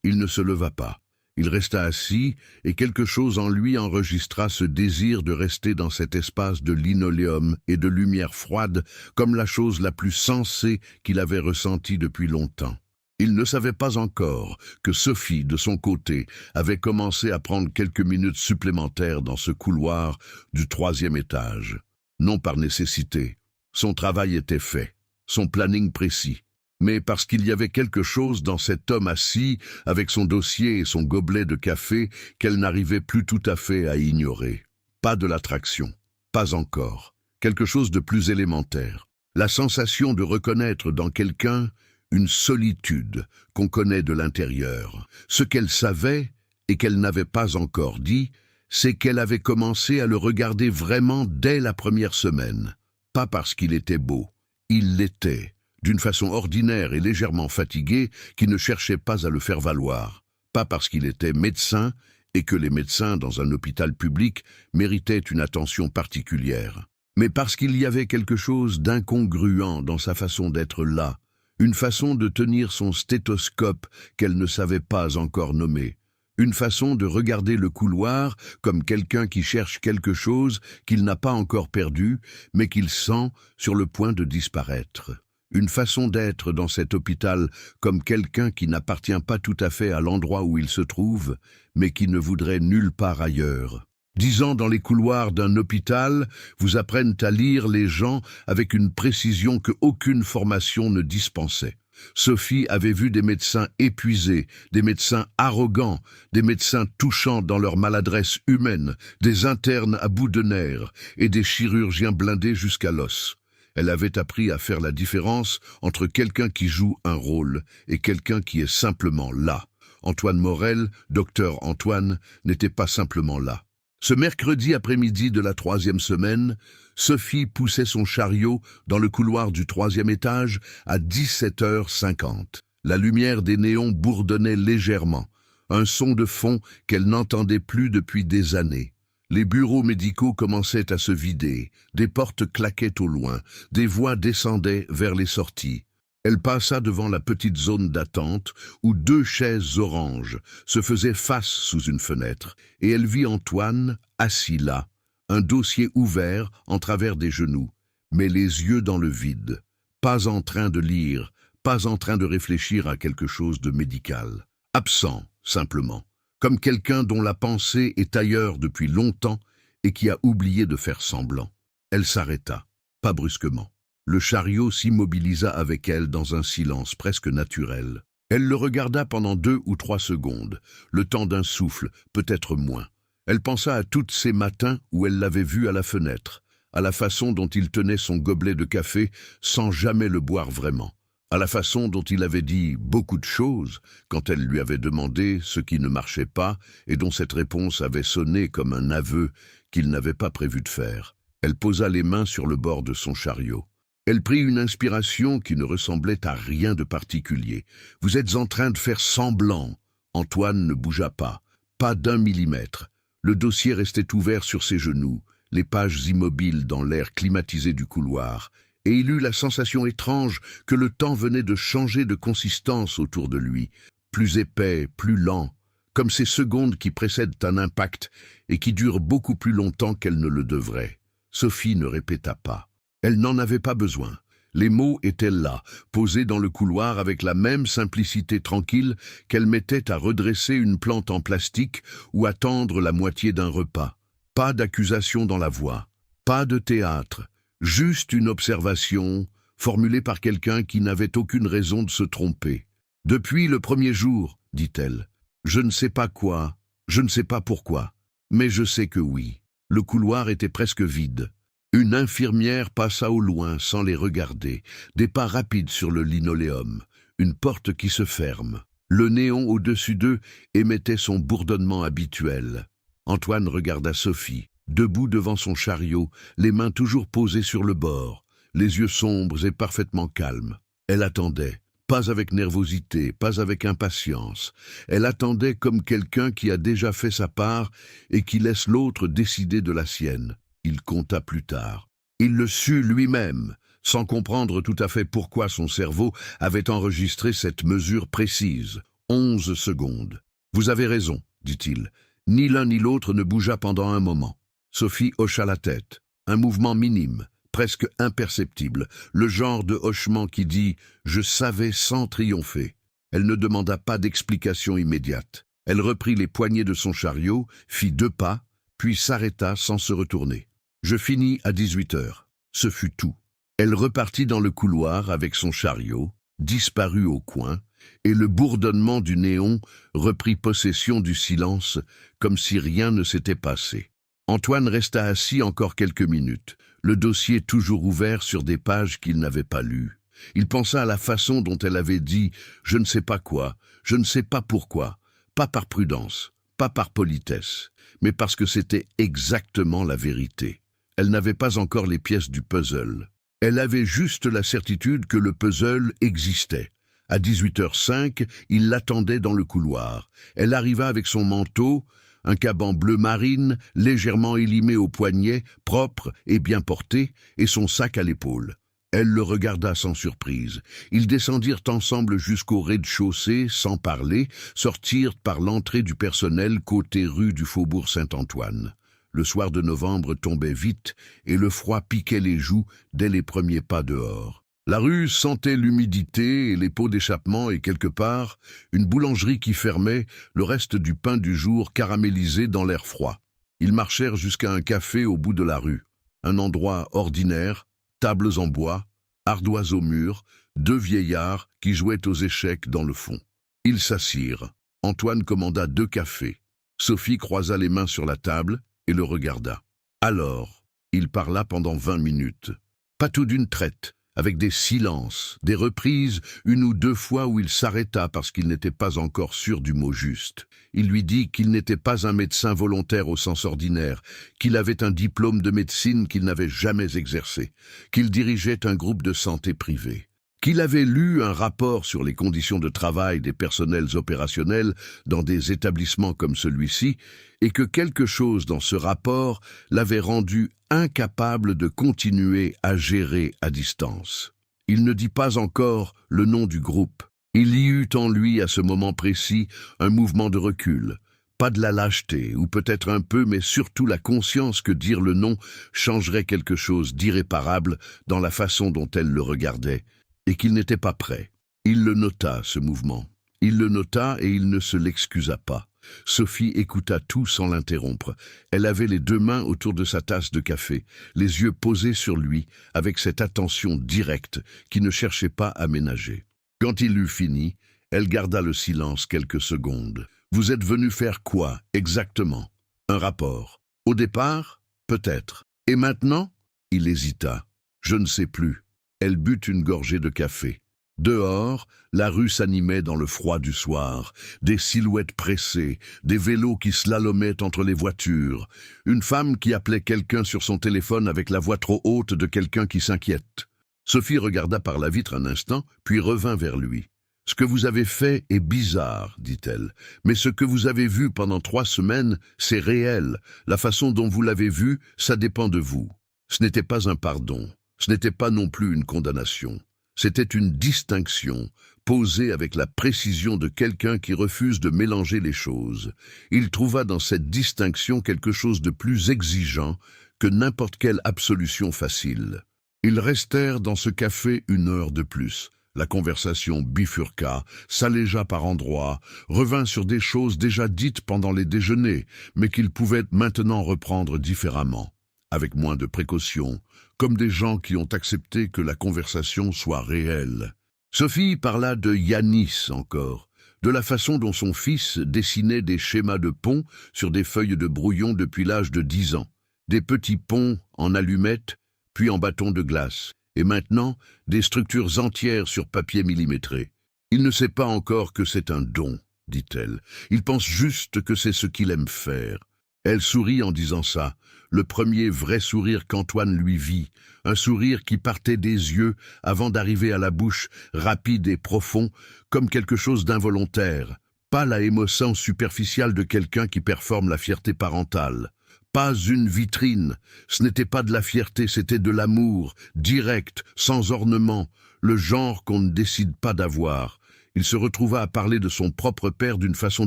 il ne se leva pas. Il resta assis et quelque chose en lui enregistra ce désir de rester dans cet espace de linoléum et de lumière froide comme la chose la plus sensée qu'il avait ressentie depuis longtemps. Il ne savait pas encore que Sophie, de son côté, avait commencé à prendre quelques minutes supplémentaires dans ce couloir du 3e étage. Non par nécessité. Son travail était fait, son planning précis. Mais parce qu'il y avait quelque chose dans cet homme assis, avec son dossier et son gobelet de café, qu'elle n'arrivait plus tout à fait à ignorer. Pas de l'attraction, pas encore. Quelque chose de plus élémentaire. La sensation de reconnaître dans quelqu'un une solitude qu'on connaît de l'intérieur. Ce qu'elle savait, et qu'elle n'avait pas encore dit, c'est qu'elle avait commencé à le regarder vraiment dès la première semaine. Pas parce qu'il était beau. Il l'était, d'une façon ordinaire et légèrement fatiguée, qui ne cherchait pas à le faire valoir. Pas parce qu'il était médecin, et que les médecins dans un hôpital public méritaient une attention particulière. Mais parce qu'il y avait quelque chose d'incongruent dans sa façon d'être là, une façon de tenir son stéthoscope qu'elle ne savait pas encore nommer, une façon de regarder le couloir comme quelqu'un qui cherche quelque chose qu'il n'a pas encore perdu, mais qu'il sent sur le point de disparaître. Une façon d'être dans cet hôpital comme quelqu'un qui n'appartient pas tout à fait à l'endroit où il se trouve, mais qui ne voudrait nulle part ailleurs. 10 ans dans les couloirs d'un hôpital vous apprennent à lire les gens avec une précision que aucune formation ne dispensait. Sophie avait vu des médecins épuisés, des médecins arrogants, des médecins touchants dans leur maladresse humaine, des internes à bout de nerfs et des chirurgiens blindés jusqu'à l'os. Elle avait appris à faire la différence entre quelqu'un qui joue un rôle et quelqu'un qui est simplement là. Antoine Morel, docteur Antoine, n'était pas simplement là. Ce mercredi après-midi de la 3e semaine, Sophie poussait son chariot dans le couloir du 3e étage à 17h50. La lumière des néons bourdonnait légèrement, un son de fond qu'elle n'entendait plus depuis des années. Les bureaux médicaux commençaient à se vider, des portes claquaient au loin, des voix descendaient vers les sorties. Elle passa devant la petite zone d'attente où 2 chaises oranges se faisaient face sous une fenêtre, et elle vit Antoine assis là, un dossier ouvert en travers des genoux, mais les yeux dans le vide, pas en train de lire, pas en train de réfléchir à quelque chose de médical. Absent, simplement, comme quelqu'un dont la pensée est ailleurs depuis longtemps et qui a oublié de faire semblant. Elle s'arrêta, pas brusquement. Le chariot s'immobilisa avec elle dans un silence presque naturel. Elle le regarda pendant 2 ou 3 secondes, le temps d'un souffle, peut-être moins. Elle pensa à tous ces matins où elle l'avait vu à la fenêtre, à la façon dont il tenait son gobelet de café sans jamais le boire vraiment, à la façon dont il avait dit beaucoup de choses quand elle lui avait demandé ce qui ne marchait pas et dont cette réponse avait sonné comme un aveu qu'il n'avait pas prévu de faire. Elle posa les mains sur le bord de son chariot. Elle prit une inspiration qui ne ressemblait à rien de particulier. « Vous êtes en train de faire semblant. » Antoine ne bougea pas, pas d'1 millimètre. Le dossier restait ouvert sur ses genoux, les pages immobiles dans l'air climatisé du couloir, et il eut la sensation étrange que le temps venait de changer de consistance autour de lui, plus épais, plus lent, comme ces secondes qui précèdent un impact et qui durent beaucoup plus longtemps qu'elles ne le devraient. Sophie ne répéta pas. Elle n'en avait pas besoin. Les mots étaient là, posés dans le couloir avec la même simplicité tranquille qu'elle mettait à redresser une plante en plastique ou à tendre la moitié d'un repas. Pas d'accusation dans la voix, pas de théâtre, juste une observation formulée par quelqu'un qui n'avait aucune raison de se tromper. « Depuis le premier jour, dit-elle, je ne sais pas quoi, je ne sais pas pourquoi, mais je sais que oui. » Le couloir était presque vide. Une infirmière passa au loin sans les regarder, des pas rapides sur le linoléum, une porte qui se ferme. Le néon au-dessus d'eux émettait son bourdonnement habituel. Antoine regarda Sophie, debout devant son chariot, les mains toujours posées sur le bord, les yeux sombres et parfaitement calmes. Elle attendait, pas avec nervosité, pas avec impatience. Elle attendait comme quelqu'un qui a déjà fait sa part et qui laisse l'autre décider de la sienne. Il compta plus tard. Il le sut lui-même, sans comprendre tout à fait pourquoi son cerveau avait enregistré cette mesure précise. 11 secondes. « Vous avez raison, dit-il. » Ni l'un ni l'autre ne bougea pendant un moment. Sophie hocha la tête. Un mouvement minime, presque imperceptible, le genre de hochement qui dit « je savais » sans triompher. Elle ne demanda pas d'explication immédiate. Elle reprit les poignées de son chariot, fit 2 pas, puis s'arrêta sans se retourner. « Je finis à 18h. » Ce fut tout. Elle repartit dans le couloir avec son chariot, disparut au coin, et le bourdonnement du néon reprit possession du silence, comme si rien ne s'était passé. Antoine resta assis encore quelques minutes, le dossier toujours ouvert sur des pages qu'il n'avait pas lues. Il pensa à la façon dont elle avait dit « je ne sais pas quoi, je ne sais pas pourquoi », pas par prudence, pas par politesse, mais parce que c'était exactement la vérité. Elle n'avait pas encore les pièces du puzzle. Elle avait juste la certitude que le puzzle existait. À 18h05, il l'attendait dans le couloir. Elle arriva avec son manteau, un caban bleu marine, légèrement élimé au poignet, propre et bien porté, et son sac à l'épaule. Elle le regarda sans surprise. Ils descendirent ensemble jusqu'au rez-de-chaussée, sans parler, sortirent par l'entrée du personnel côté rue du Faubourg Saint-Antoine. Le soir de novembre tombait vite et le froid piquait les joues dès les premiers pas dehors. La rue sentait l'humidité et les pots d'échappement et quelque part, une boulangerie qui fermait, le reste du pain du jour caramélisé dans l'air froid. Ils marchèrent jusqu'à un café au bout de la rue. Un endroit ordinaire, tables en bois, ardoises au mur, deux vieillards qui jouaient aux échecs dans le fond. Ils s'assirent. Antoine commanda 2 cafés. Sophie croisa les mains sur la table et le regarda. Alors, il parla pendant 20 minutes. Pas tout d'une traite, avec des silences, des reprises, 1 ou 2 fois où il s'arrêta parce qu'il n'était pas encore sûr du mot juste. Il lui dit qu'il n'était pas un médecin volontaire au sens ordinaire, qu'il avait un diplôme de médecine qu'il n'avait jamais exercé, qu'il dirigeait un groupe de santé privé, qu'il avait lu un rapport sur les conditions de travail des personnels opérationnels dans des établissements comme celui-ci, et que quelque chose dans ce rapport l'avait rendu incapable de continuer à gérer à distance. Il ne dit pas encore le nom du groupe. Il y eut en lui à ce moment précis un mouvement de recul, pas de la lâcheté, ou peut-être un peu, mais surtout la conscience que dire le nom changerait quelque chose d'irréparable dans la façon dont elle le regardait, et qu'il n'était pas prêt. Il le nota, ce mouvement. Il le nota et il ne se l'excusa pas. Sophie écouta tout sans l'interrompre. Elle avait les 2 mains autour de sa tasse de café, les yeux posés sur lui, avec cette attention directe qui ne cherchait pas à ménager. Quand il eut fini, elle garda le silence quelques secondes. « Vous êtes venu faire quoi, exactement ?»« Un rapport. Au départ, peut-être. Et maintenant ?» Il hésita. « Je ne sais plus. » Elle but une gorgée de café. Dehors, la rue s'animait dans le froid du soir, des silhouettes pressées, des vélos qui slalomaient entre les voitures, une femme qui appelait quelqu'un sur son téléphone avec la voix trop haute de quelqu'un qui s'inquiète. Sophie regarda par la vitre un instant, puis revint vers lui. « Ce que vous avez fait est bizarre, dit-elle, mais ce que vous avez vu pendant 3 semaines, c'est réel. La façon dont vous l'avez vu, ça dépend de vous. Ce n'était pas un pardon, ce n'était pas non plus une condamnation. C'était une distinction, posée avec la précision de quelqu'un qui refuse de mélanger les choses. Il trouva dans cette distinction quelque chose de plus exigeant que n'importe quelle absolution facile. Ils restèrent dans ce café 1 heure de plus. La conversation bifurqua, s'allégea par endroits, revint sur des choses déjà dites pendant les déjeuners, mais qu'ils pouvaient maintenant reprendre différemment, avec moins de précautions, comme des gens qui ont accepté que la conversation soit réelle. Sophie parla de Yanis encore, de la façon dont son fils dessinait des schémas de ponts sur des feuilles de brouillon depuis l'âge de 10 ans, des petits ponts en allumettes, puis en bâtons de glace, et maintenant des structures entières sur papier millimétré. Il ne sait pas encore que c'est un don, dit-elle. Il pense juste que c'est ce qu'il aime faire. Elle sourit en disant ça, le premier vrai sourire qu'Antoine lui vit, un sourire qui partait des yeux avant d'arriver à la bouche, rapide et profond, comme quelque chose d'involontaire, pas la émotion superficielle de quelqu'un qui performe la fierté parentale. Pas une vitrine, ce n'était pas de la fierté, c'était de l'amour, direct, sans ornement, le genre qu'on ne décide pas d'avoir. Il se retrouva à parler de son propre père d'une façon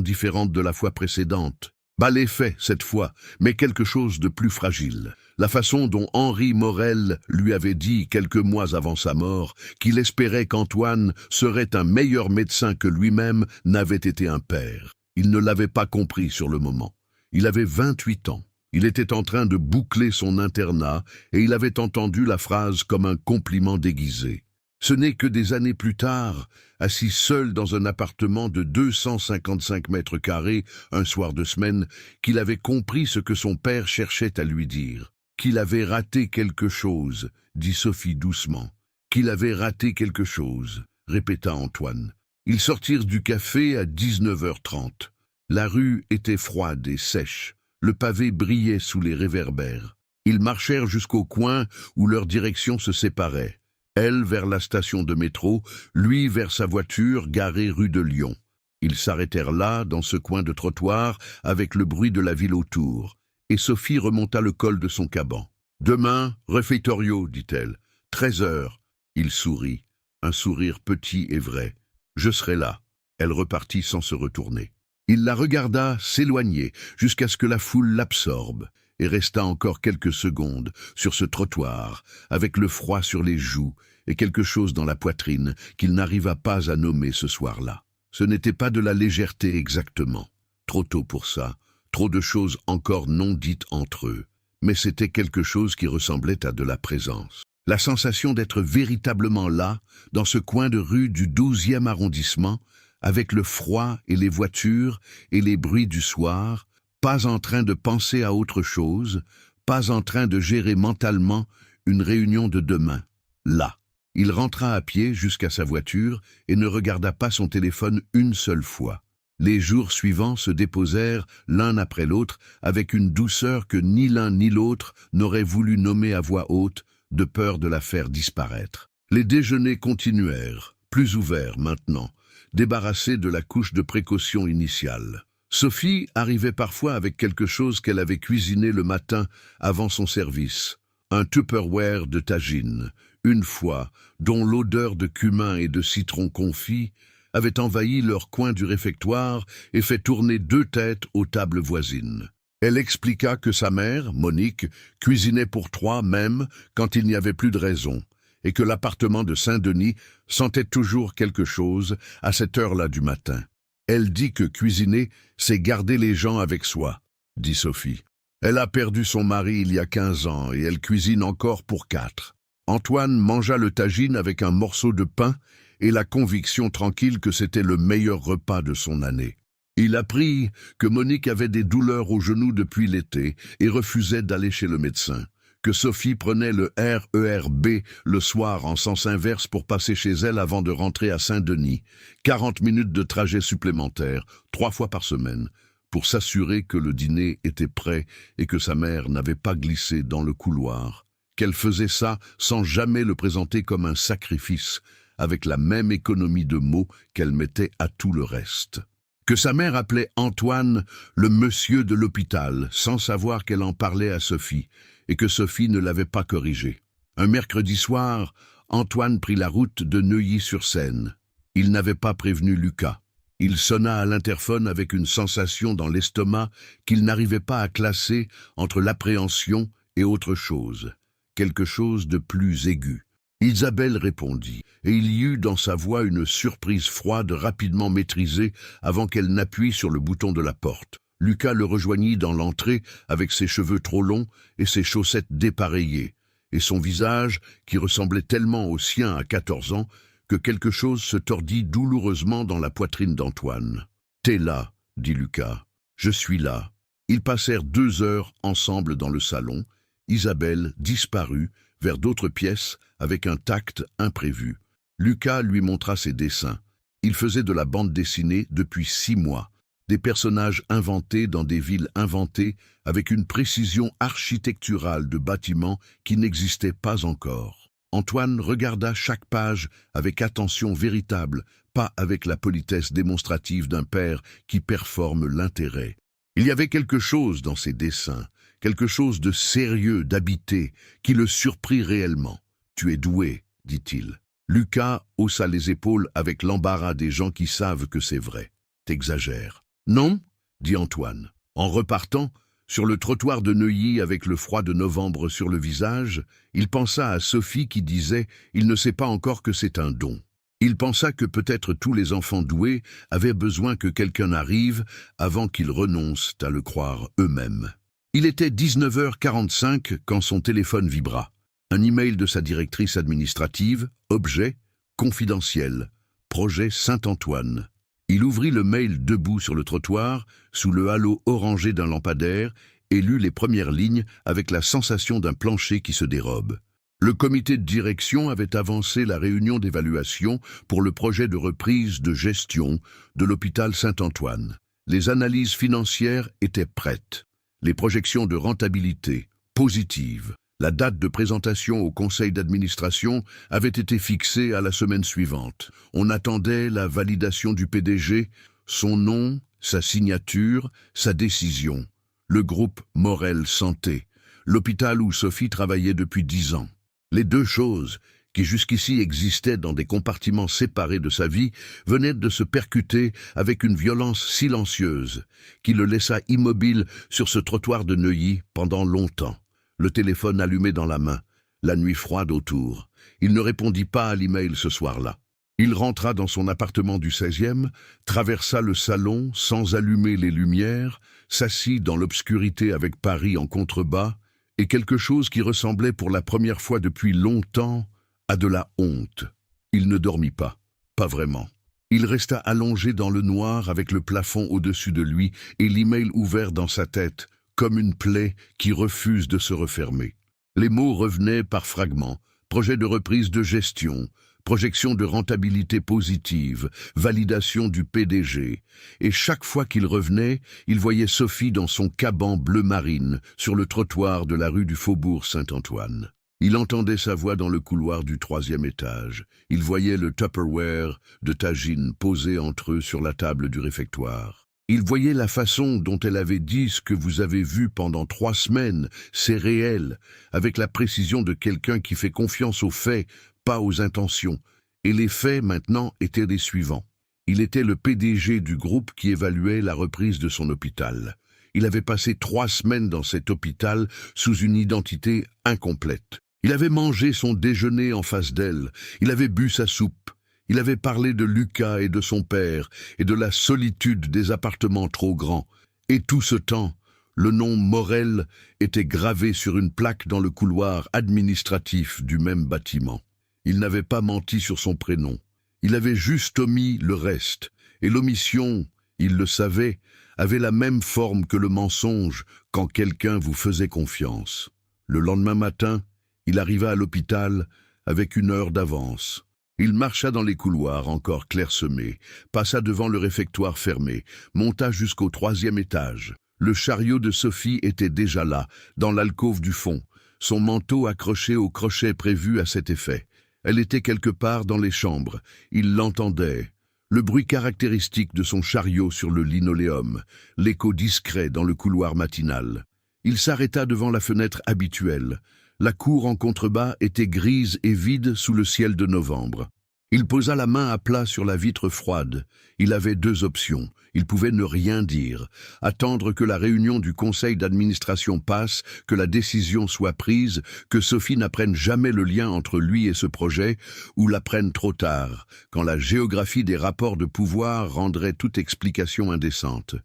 différente de la fois précédente. Pas l'effet, cette fois, mais quelque chose de plus fragile. La façon dont Henri Morel lui avait dit, quelques mois avant sa mort, qu'il espérait qu'Antoine serait un meilleur médecin que lui-même n'avait été un père. Il ne l'avait pas compris sur le moment. Il avait 28 ans. Il était en train de boucler son internat et il avait entendu la phrase comme un compliment déguisé. Ce n'est que des années plus tard, assis seul dans un appartement de 255 mètres carrés, un soir de semaine, qu'il avait compris ce que son père cherchait à lui dire. Qu'il avait raté quelque chose, dit Sophie doucement. Qu'il avait raté quelque chose, répéta Antoine. Ils sortirent du café à 19h30. La rue était froide et sèche. Le pavé brillait sous les réverbères. Ils marchèrent jusqu'au coin où leurs directions se séparaient. Elle vers la station de métro, lui vers sa voiture garée rue de Lyon. Ils s'arrêtèrent là, dans ce coin de trottoir, avec le bruit de la ville autour. Et Sophie remonta le col de son caban. « Demain, réfectorio, dit-elle. 13h. Il sourit, un sourire petit et vrai. « Je serai là. » Elle repartit sans se retourner. Il la regarda s'éloigner jusqu'à ce que la foule l'absorbe et resta encore quelques secondes sur ce trottoir, avec le froid sur les joues et quelque chose dans la poitrine qu'il n'arriva pas à nommer ce soir-là. Ce n'était pas de la légèreté exactement. Trop tôt pour ça, trop de choses encore non dites entre eux. Mais c'était quelque chose qui ressemblait à de la présence. La sensation d'être véritablement là, dans ce coin de rue du 12e arrondissement, avec le froid et les voitures et les bruits du soir, pas en train de penser à autre chose, pas en train de gérer mentalement une réunion de demain. Là. Il rentra à pied jusqu'à sa voiture et ne regarda pas son téléphone une seule fois. Les jours suivants se déposèrent l'un après l'autre avec une douceur que ni l'un ni l'autre n'aurait voulu nommer à voix haute, de peur de la faire disparaître. Les déjeuners continuèrent, plus ouverts maintenant, débarrassés de la couche de précaution initiale. Sophie arrivait parfois avec quelque chose qu'elle avait cuisiné le matin avant son service, un Tupperware de tagine, une fois, dont l'odeur de cumin et de citron confit avait envahi leur coin du réfectoire et fait tourner 2 têtes aux tables voisines. Elle expliqua que sa mère, Monique, cuisinait pour 3 même quand il n'y avait plus de raison, et que l'appartement de Saint-Denis sentait toujours quelque chose à cette heure-là du matin. Elle dit que cuisiner, c'est garder les gens avec soi, dit Sophie. Elle a perdu son mari il y a 15 ans et elle cuisine encore pour 4. Antoine mangea le tagine avec un morceau de pain et la conviction tranquille que c'était le meilleur repas de son année. Il apprit que Monique avait des douleurs aux genoux depuis l'été et refusait d'aller chez le médecin, que Sophie prenait le RER B le soir en sens inverse pour passer chez elle avant de rentrer à Saint-Denis, 40 minutes de trajet supplémentaire, 3 fois par semaine, pour s'assurer que le dîner était prêt et que sa mère n'avait pas glissé dans le couloir, qu'elle faisait ça sans jamais le présenter comme un sacrifice, avec la même économie de mots qu'elle mettait à tout le reste. Que sa mère appelait Antoine le monsieur de l'hôpital, sans savoir qu'elle en parlait à Sophie, et que Sophie ne l'avait pas corrigé. Un mercredi soir, Antoine prit la route de Neuilly-sur-Seine. Il n'avait pas prévenu Lucas. Il sonna à l'interphone avec une sensation dans l'estomac qu'il n'arrivait pas à classer entre l'appréhension et autre chose, quelque chose de plus aigu. Isabelle répondit, et il y eut dans sa voix une surprise froide rapidement maîtrisée avant qu'elle n'appuie sur le bouton de la porte. Lucas le rejoignit dans l'entrée avec ses cheveux trop longs et ses chaussettes dépareillées, et son visage, qui ressemblait tellement au sien à 14 ans, que quelque chose se tordit douloureusement dans la poitrine d'Antoine. « T'es là, dit Lucas. Je suis là. » Ils passèrent 2 heures ensemble dans le salon. Isabelle disparut vers d'autres pièces avec un tact imprévu. Lucas lui montra ses dessins. Il faisait de la bande dessinée depuis 6 mois. Des personnages inventés dans des villes inventées avec une précision architecturale de bâtiments qui n'existaient pas encore. Antoine regarda chaque page avec attention véritable, pas avec la politesse démonstrative d'un père qui performe l'intérêt. Il y avait quelque chose dans ses dessins, quelque chose de sérieux, d'habité, qui le surprit réellement. « Tu es doué, dit-il. » Lucas haussa les épaules avec l'embarras des gens qui savent que c'est vrai. « T'exagères. »« Non, dit Antoine. En repartant, sur le trottoir de Neuilly avec le froid de novembre sur le visage, il pensa à Sophie qui disait « Il ne sait pas encore que c'est un don ». Il pensa que peut-être tous les enfants doués avaient besoin que quelqu'un arrive avant qu'ils renoncent à le croire eux-mêmes. Il était 19h45 quand son téléphone vibra. Un email de sa directrice administrative, objet, confidentiel, projet Saint-Antoine. Il ouvrit le mail debout sur le trottoir, sous le halo orangé d'un lampadaire, et lut les premières lignes avec la sensation d'un plancher qui se dérobe. Le comité de direction avait avancé la réunion d'évaluation pour le projet de reprise de gestion de l'hôpital Saint-Antoine. Les analyses financières étaient prêtes. Les projections de rentabilité, positives. La date de présentation au conseil d'administration avait été fixée à la semaine suivante. On attendait la validation du PDG, son nom, sa signature, sa décision. Le groupe Morel Santé, l'hôpital où Sophie travaillait depuis 10 ans. Les 2 choses qui jusqu'ici existait dans des compartiments séparés de sa vie, venait de se percuter avec une violence silencieuse, qui le laissa immobile sur ce trottoir de Neuilly pendant longtemps, le téléphone allumé dans la main, la nuit froide autour. Il ne répondit pas à l'email ce soir-là. Il rentra dans son appartement du 16e, traversa le salon sans allumer les lumières, s'assit dans l'obscurité avec Paris en contrebas, et quelque chose qui ressemblait pour la première fois depuis longtemps à de la honte. Il ne dormit pas vraiment. Il resta allongé dans le noir avec le plafond au-dessus de lui et l'email ouvert dans sa tête, comme une plaie qui refuse de se refermer. Les mots revenaient par fragments, projet de reprise de gestion, projection de rentabilité positive, validation du PDG. Et chaque fois qu'il revenait, il voyait Sophie dans son caban bleu marine, sur le trottoir de la rue du Faubourg Saint-Antoine. Il entendait sa voix dans le couloir du 3e étage. Il voyait le Tupperware de tagine posé entre eux sur la table du réfectoire. Il voyait la façon dont elle avait dit ce que vous avez vu pendant 3 semaines, c'est réel, avec la précision de quelqu'un qui fait confiance aux faits, pas aux intentions. Et les faits, maintenant, étaient les suivants. Il était le PDG du groupe qui évaluait la reprise de son hôpital. Il avait passé 3 semaines dans cet hôpital sous une identité incomplète. Il avait mangé son déjeuner en face d'elle, il avait bu sa soupe, il avait parlé de Lucas et de son père, et de la solitude des appartements trop grands. Et tout ce temps, le nom Morel était gravé sur une plaque dans le couloir administratif du même bâtiment. Il n'avait pas menti sur son prénom, il avait juste omis le reste, et l'omission, il le savait, avait la même forme que le mensonge quand quelqu'un vous faisait confiance. Le lendemain matin, il arriva à l'hôpital avec 1 heure d'avance. Il marcha dans les couloirs encore clairsemés, passa devant le réfectoire fermé, monta jusqu'au 3e étage. Le chariot de Sophie était déjà là, dans l'alcôve du fond, son manteau accroché au crochet prévu à cet effet. Elle était quelque part dans les chambres. Il l'entendait. Le bruit caractéristique de son chariot sur le linoléum, l'écho discret dans le couloir matinal. Il s'arrêta devant la fenêtre habituelle. La cour en contrebas était grise et vide sous le ciel de novembre. Il posa la main à plat sur la vitre froide. Il avait 2 options. Il pouvait ne rien dire, attendre que la réunion du conseil d'administration passe, que la décision soit prise, que Sophie n'apprenne jamais le lien entre lui et ce projet, ou l'apprenne trop tard, quand la géographie des rapports de pouvoir rendrait toute explication indécente.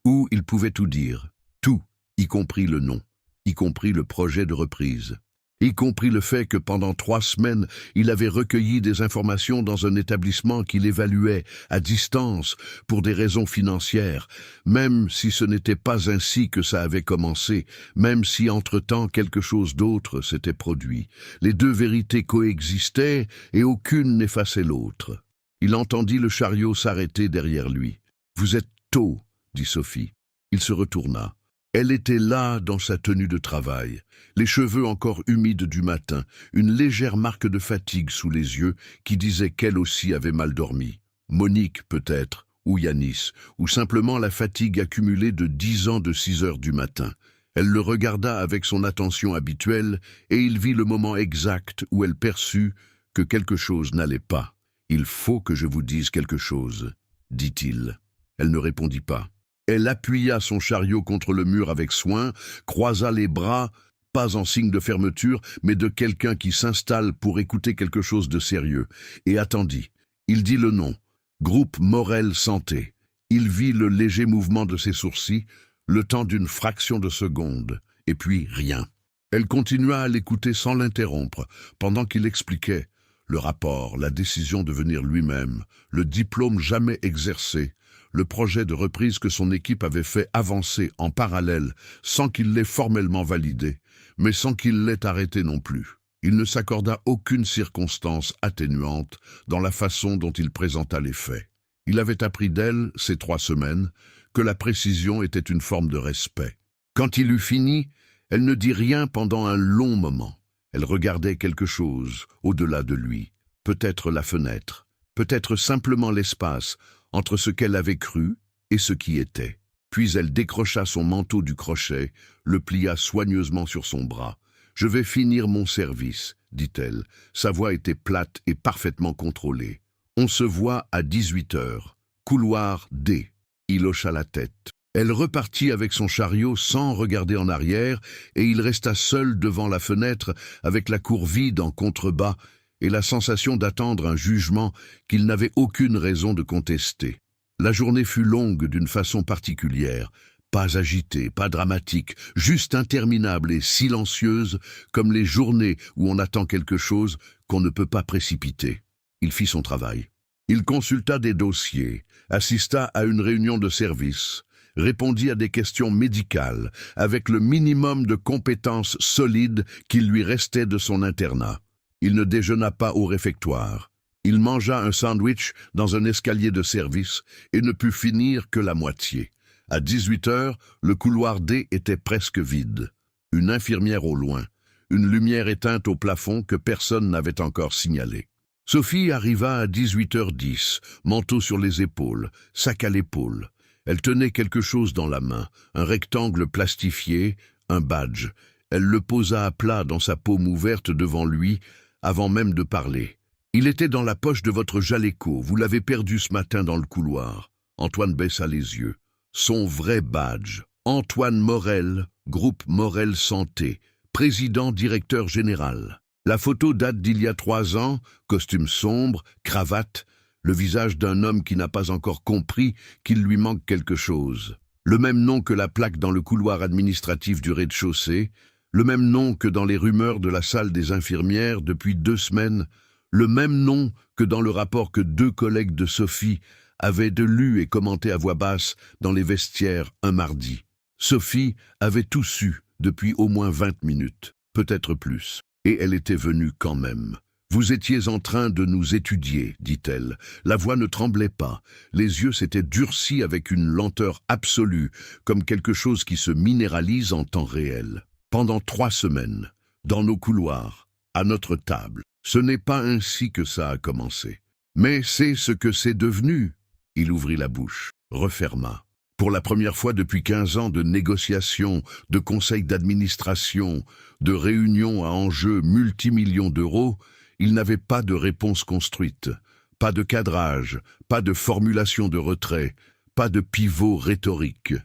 Ou il pouvait tout dire, tout, y compris le nom, y compris le projet de reprise. Y compris le fait que pendant 3 semaines, il avait recueilli des informations dans un établissement qu'il évaluait à distance pour des raisons financières, même si ce n'était pas ainsi que ça avait commencé, même si entre-temps quelque chose d'autre s'était produit. Les 2 vérités coexistaient et aucune n'effaçait l'autre. Il entendit le chariot s'arrêter derrière lui. « Vous êtes tôt », dit Sophie. Il se retourna. Elle était là dans sa tenue de travail, les cheveux encore humides du matin, une légère marque de fatigue sous les yeux qui disait qu'elle aussi avait mal dormi. Monique peut-être, ou Yanis, ou simplement la fatigue accumulée de 10 ans de 6 heures du matin. Elle le regarda avec son attention habituelle et il vit le moment exact où elle perçut que quelque chose n'allait pas. « Il faut que je vous dise quelque chose », dit-il. Elle ne répondit pas. Elle appuya son chariot contre le mur avec soin, croisa les bras, pas en signe de fermeture, mais de quelqu'un qui s'installe pour écouter quelque chose de sérieux, et attendit. Il dit le nom, Groupe Morel Santé. Il vit le léger mouvement de ses sourcils, le temps d'une fraction de seconde, et puis rien. Elle continua à l'écouter sans l'interrompre, pendant qu'il expliquait le rapport, la décision de venir lui-même, le diplôme jamais exercé, le projet de reprise que son équipe avait fait avancer en parallèle sans qu'il l'ait formellement validé, mais sans qu'il l'ait arrêté non plus. Il ne s'accorda aucune circonstance atténuante dans la façon dont il présenta les faits. Il avait appris d'elle, ces 3 semaines, que la précision était une forme de respect. Quand il eut fini, elle ne dit rien pendant un long moment. Elle regardait quelque chose au-delà de lui, peut-être la fenêtre, peut-être simplement l'espace, entre ce qu'elle avait cru et ce qui était. Puis elle décrocha son manteau du crochet, le plia soigneusement sur son bras. « Je vais finir mon service », dit-elle. Sa voix était plate et parfaitement contrôlée. On se voit à 18 heures. Couloir D. Il hocha la tête. Elle repartit avec son chariot sans regarder en arrière, et il resta seul devant la fenêtre avec la cour vide en contrebas et la sensation d'attendre un jugement qu'il n'avait aucune raison de contester. La journée fut longue d'une façon particulière, pas agitée, pas dramatique, juste interminable et silencieuse, comme les journées où on attend quelque chose qu'on ne peut pas précipiter. Il fit son travail. Il consulta des dossiers, assista à une réunion de service, répondit à des questions médicales avec le minimum de compétences solides qu'il lui restait de son internat. Il ne déjeuna pas au réfectoire. Il mangea un sandwich dans un escalier de service et ne put finir que la moitié. À 18 heures, le couloir D était presque vide. Une infirmière au loin, une lumière éteinte au plafond que personne n'avait encore signalée. Sophie arriva à 18h10, manteau sur les épaules, sac à l'épaule. Elle tenait quelque chose dans la main, un rectangle plastifié, un badge. Elle le posa à plat dans sa paume ouverte devant lui, avant même de parler. « Il était dans la poche de votre jaleco, vous l'avez perdu ce matin dans le couloir. » Antoine baissa les yeux. Son vrai badge. Antoine Morel, groupe Morel Santé, président-directeur général. La photo date d'il y a 3 ans, costume sombre, cravate, le visage d'un homme qui n'a pas encore compris qu'il lui manque quelque chose. Le même nom que la plaque dans le couloir administratif du rez-de-chaussée, le même nom que dans les rumeurs de la salle des infirmières depuis 2 semaines, le même nom que dans le rapport que 2 collègues de Sophie avaient lu et commenté à voix basse dans les vestiaires un mardi. Sophie avait tout su depuis au moins 20 minutes, peut-être plus, et elle était venue quand même. « Vous étiez en train de nous étudier, dit-elle. La voix ne tremblait pas. Les yeux s'étaient durcis avec une lenteur absolue, comme quelque chose qui se minéralise en temps réel. Pendant 3 semaines, dans nos couloirs, à notre table. Ce n'est pas ainsi que ça a commencé. Mais c'est ce que c'est devenu. » Il ouvrit la bouche, referma. Pour la première fois depuis 15 ans de négociations, de conseils d'administration, de réunions à enjeux multimillions d'euros, il n'avait pas de réponse construite, pas de cadrage, pas de formulation de retrait, pas de pivot rhétorique.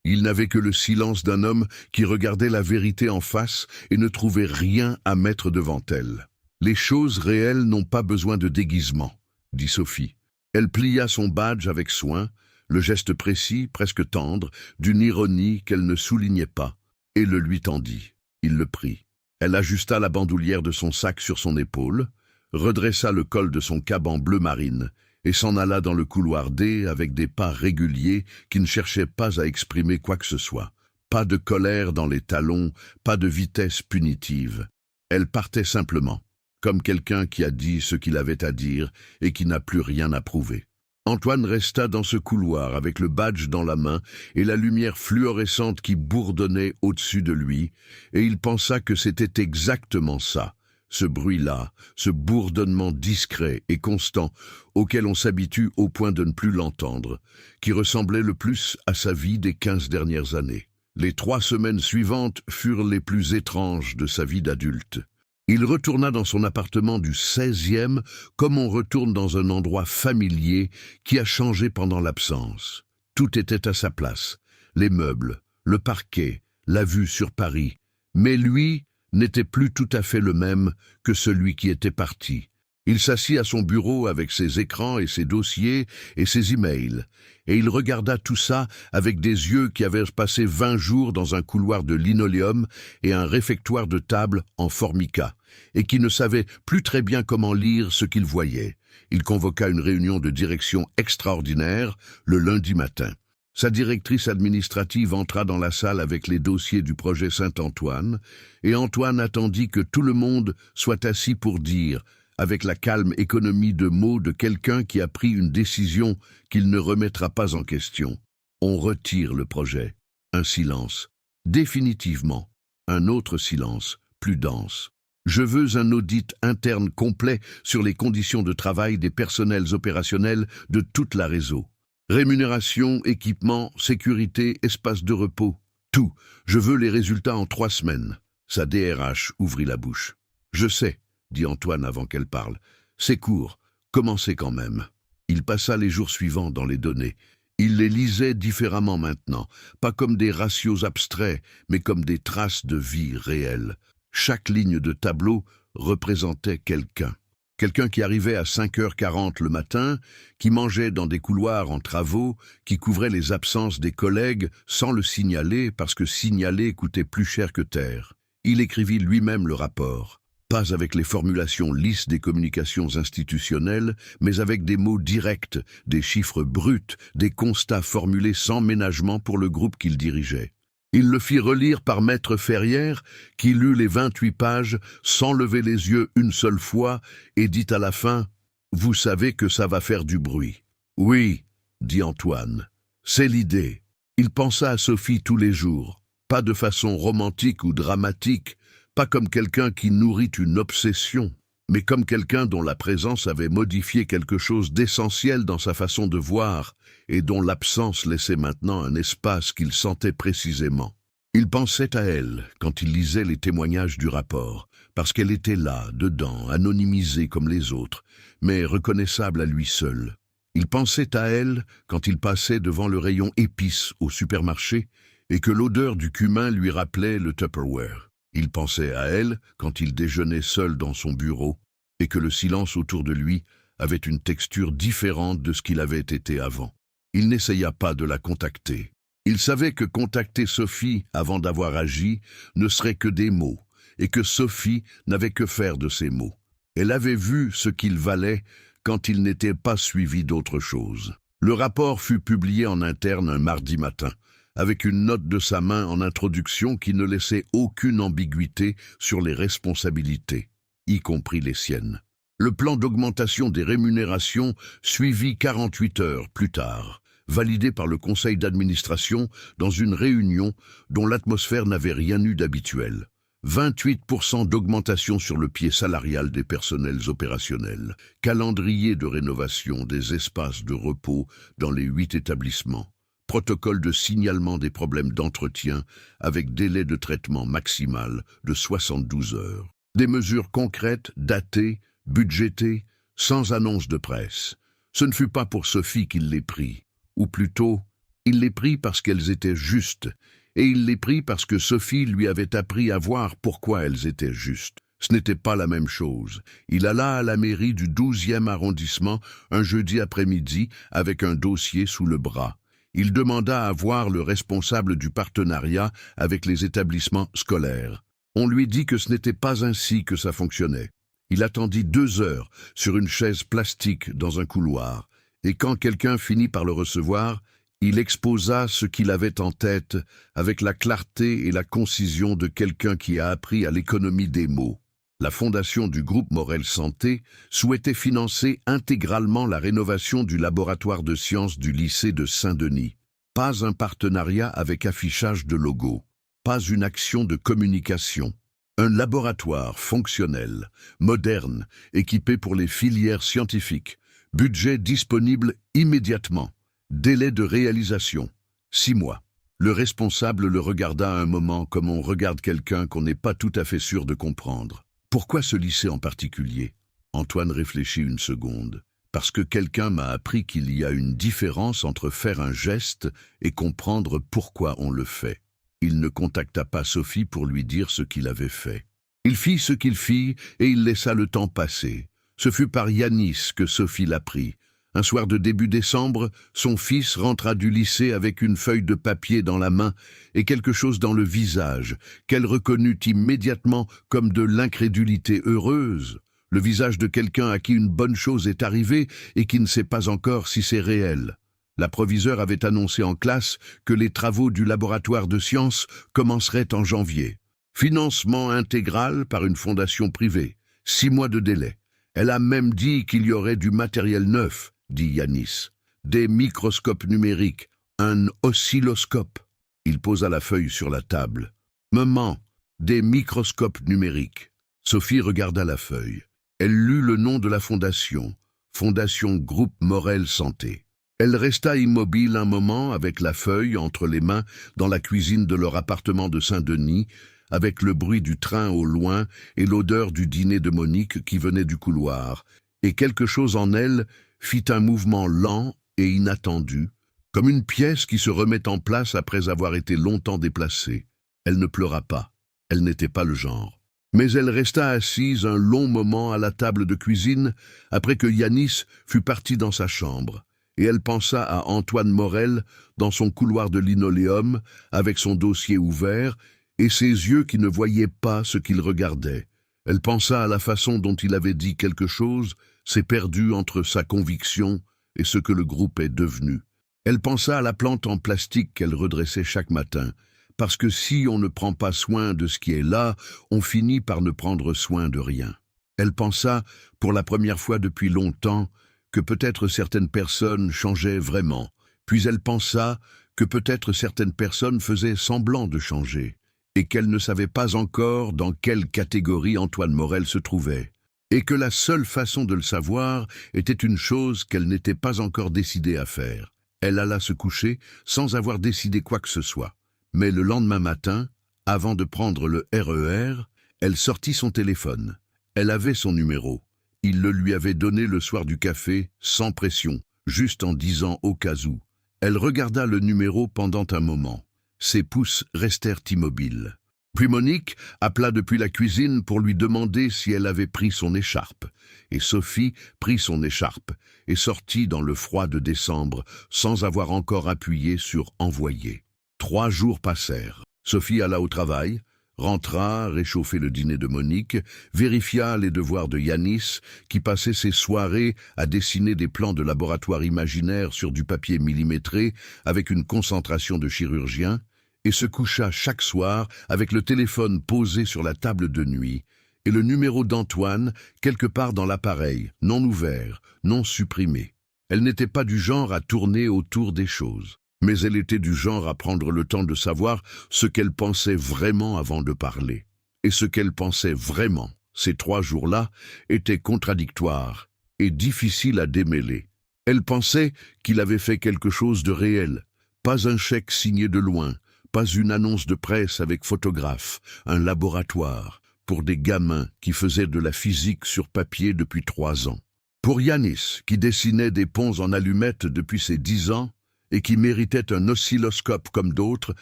Il n'avait que le silence d'un homme qui regardait la vérité en face et ne trouvait rien à mettre devant elle. « Les choses réelles n'ont pas besoin de déguisement, » dit Sophie. Elle plia son badge avec soin, le geste précis, presque tendre, d'une ironie qu'elle ne soulignait pas, et le lui tendit. Il le prit. Elle ajusta la bandoulière de son sac sur son épaule, redressa le col de son caban bleu marine, et s'en alla dans le couloir D avec des pas réguliers qui ne cherchaient pas à exprimer quoi que ce soit. Pas de colère dans les talons, pas de vitesse punitive. Elle partait simplement, comme quelqu'un qui a dit ce qu'il avait à dire et qui n'a plus rien à prouver. Antoine resta dans ce couloir avec le badge dans la main et la lumière fluorescente qui bourdonnait au-dessus de lui, et il pensa que c'était exactement ça, ce bruit-là, ce bourdonnement discret et constant auquel on s'habitue au point de ne plus l'entendre, qui ressemblait le plus à sa vie des 15 dernières années. Les 3 semaines suivantes furent les plus étranges de sa vie d'adulte. Il retourna dans son appartement du 16e comme on retourne dans un endroit familier qui a changé pendant l'absence. Tout était à sa place, les meubles, le parquet, la vue sur Paris. Mais lui n'était plus tout à fait le même que celui qui était parti. Il s'assit à son bureau avec ses écrans et ses dossiers et ses emails, et il regarda tout ça avec des yeux qui avaient passé 20 jours dans un couloir de linoléum et un réfectoire de table en formica, et qui ne savaient plus très bien comment lire ce qu'ils voyaient. Il convoqua une réunion de direction extraordinaire le lundi matin. Sa directrice administrative entra dans la salle avec les dossiers du projet Saint-Antoine, et Antoine attendit que tout le monde soit assis pour dire, avec la calme économie de mots de quelqu'un qui a pris une décision qu'il ne remettra pas en question. On retire le projet. Un silence. Définitivement. Un autre silence, plus dense. Je veux un audit interne complet sur les conditions de travail des personnels opérationnels de toute la réseau. Rémunération, équipement, sécurité, espace de repos. Tout. Je veux les résultats en 3 semaines. Sa DRH ouvrit la bouche. Je sais, dit Antoine avant qu'elle parle. C'est court, commencez quand même. Il passa les jours suivants dans les données. Il les lisait différemment maintenant, pas comme des ratios abstraits, mais comme des traces de vie réelle. Chaque ligne de tableau représentait quelqu'un. Quelqu'un qui arrivait à 5h40 le matin, qui mangeait dans des couloirs en travaux, qui couvrait les absences des collègues sans le signaler parce que signaler coûtait plus cher que taire. Il écrivit lui-même le rapport. Pas avec les formulations lisses des communications institutionnelles, mais avec des mots directs, des chiffres bruts, des constats formulés sans ménagement pour le groupe qu'il dirigeait. Il le fit relire par maître Ferrière, qui lut les 28 pages sans lever les yeux une seule fois et dit à la fin « Vous savez que ça va faire du bruit. »« Oui, » dit Antoine, « c'est l'idée. » Il pensa à Sophie tous les jours, pas de façon romantique ou dramatique, pas comme quelqu'un qui nourrit une obsession, mais comme quelqu'un dont la présence avait modifié quelque chose d'essentiel dans sa façon de voir et dont l'absence laissait maintenant un espace qu'il sentait précisément. Il pensait à elle quand il lisait les témoignages du rapport, parce qu'elle était là, dedans, anonymisée comme les autres, mais reconnaissable à lui seul. Il pensait à elle quand il passait devant le rayon épices au supermarché et que l'odeur du cumin lui rappelait le Tupperware. Il pensait à elle quand il déjeunait seul dans son bureau et que le silence autour de lui avait une texture différente de ce qu'il avait été avant. Il n'essaya pas de la contacter. Il savait que contacter Sophie avant d'avoir agi ne serait que des mots et que Sophie n'avait que faire de ces mots. Elle avait vu ce qu'il valait quand il n'était pas suivi d'autre chose. Le rapport fut publié en interne un mardi matin, avec une note de sa main en introduction qui ne laissait aucune ambiguïté sur les responsabilités, y compris les siennes. Le plan d'augmentation des rémunérations suivit 48 heures plus tard, validé par le conseil d'administration dans une réunion dont l'atmosphère n'avait rien eu d'habituel. 28% d'augmentation sur le pied salarial des personnels opérationnels, calendrier de rénovation des espaces de repos dans les 8 établissements, protocole de signalement des problèmes d'entretien avec délai de traitement maximal de 72 heures. Des mesures concrètes, datées, budgétées, sans annonce de presse. Ce ne fut pas pour Sophie qu'il les prit, ou plutôt, il les prit parce qu'elles étaient justes, et il les prit parce que Sophie lui avait appris à voir pourquoi elles étaient justes. Ce n'était pas la même chose. Il alla à la mairie du 12e arrondissement un jeudi après-midi avec un dossier sous le bras. Il demanda à voir le responsable du partenariat avec les établissements scolaires. On lui dit que ce n'était pas ainsi que ça fonctionnait. Il attendit 2 heures sur une chaise plastique dans un couloir, et quand quelqu'un finit par le recevoir, il exposa ce qu'il avait en tête avec la clarté et la concision de quelqu'un qui a appris à l'économie des mots. La fondation du groupe Morel Santé souhaitait financer intégralement la rénovation du laboratoire de sciences du lycée de Saint-Denis. Pas un partenariat avec affichage de logo, pas une action de communication. Un laboratoire fonctionnel, moderne, équipé pour les filières scientifiques. Budget disponible immédiatement. Délai de réalisation, 6 mois. Le responsable le regarda un moment comme on regarde quelqu'un qu'on n'est pas tout à fait sûr de comprendre. Pourquoi ce lycée en particulier? Antoine réfléchit une seconde. Parce que quelqu'un m'a appris qu'il y a une différence entre faire un geste et comprendre pourquoi on le fait. Il ne contacta pas Sophie pour lui dire ce qu'il avait fait. Il fit ce qu'il fit et il laissa le temps passer. Ce fut par Yanis que Sophie l'apprit. Un soir de début décembre, son fils rentra du lycée avec une feuille de papier dans la main et quelque chose dans le visage, qu'elle reconnut immédiatement comme de l'incrédulité heureuse, le visage de quelqu'un à qui une bonne chose est arrivée et qui ne sait pas encore si c'est réel. La proviseure avait annoncé en classe que les travaux du laboratoire de sciences commenceraient en janvier. Financement intégral par une fondation privée, 6 mois de délai. Elle a même dit qu'il y aurait du matériel neuf, dit Yanis. Des microscopes numériques, un oscilloscope. Il posa la feuille sur la table. Maman, des microscopes numériques. Sophie regarda la feuille. Elle lut le nom de la fondation, Fondation Groupe Morel Santé. Elle resta immobile un moment avec la feuille entre les mains dans la cuisine de leur appartement de Saint-Denis, avec le bruit du train au loin et l'odeur du dîner de Monique qui venait du couloir, et quelque chose en elle fit un mouvement lent et inattendu, comme une pièce qui se remet en place après avoir été longtemps déplacée. Elle ne pleura pas, elle n'était pas le genre. Mais elle resta assise un long moment à la table de cuisine après que Yanis fut parti dans sa chambre, et elle pensa à Antoine Morel dans son couloir de linoléum avec son dossier ouvert et ses yeux qui ne voyaient pas ce qu'il regardait. Elle pensa à la façon dont il avait dit quelque chose, s'est perdu entre sa conviction et ce que le groupe est devenu. Elle pensa à la plante en plastique qu'elle redressait chaque matin, parce que si on ne prend pas soin de ce qui est là, on finit par ne prendre soin de rien. Elle pensa, pour la première fois depuis longtemps, que peut-être certaines personnes changeaient vraiment, puis elle pensa que peut-être certaines personnes faisaient semblant de changer, et qu'elle ne savait pas encore dans quelle catégorie Antoine Morel se trouvait, et que la seule façon de le savoir était une chose qu'elle n'était pas encore décidée à faire. Elle alla se coucher sans avoir décidé quoi que ce soit. Mais le lendemain matin, avant de prendre le RER, elle sortit son téléphone. Elle avait son numéro. Il le lui avait donné le soir du café, sans pression, juste en disant au cas où. Elle regarda le numéro pendant un moment. Ses pouces restèrent immobiles. Puis Monique appela depuis la cuisine pour lui demander si elle avait pris son écharpe. Et Sophie prit son écharpe et sortit dans le froid de décembre sans avoir encore appuyé sur « Envoyer ». 3 jours passèrent. Sophie alla au travail, rentra, réchauffer le dîner de Monique, vérifia les devoirs de Yanis, qui passait ses soirées à dessiner des plans de laboratoire imaginaires sur du papier millimétré avec une concentration de chirurgien, et se coucha chaque soir avec le téléphone posé sur la table de nuit, et le numéro d'Antoine quelque part dans l'appareil, non ouvert, non supprimé. Elle n'était pas du genre à tourner autour des choses. Mais elle était du genre à prendre le temps de savoir ce qu'elle pensait vraiment avant de parler. Et ce qu'elle pensait vraiment, ces 3 jours-là, était contradictoire et difficile à démêler. Elle pensait qu'il avait fait quelque chose de réel, pas un chèque signé de loin, pas une annonce de presse avec photographe, un laboratoire, pour des gamins qui faisaient de la physique sur papier depuis 3 ans. Pour Yanis, qui dessinait des ponts en allumettes depuis ses 10 ans, et qui méritait un oscilloscope comme d'autres,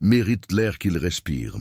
mérite l'air qu'il respire.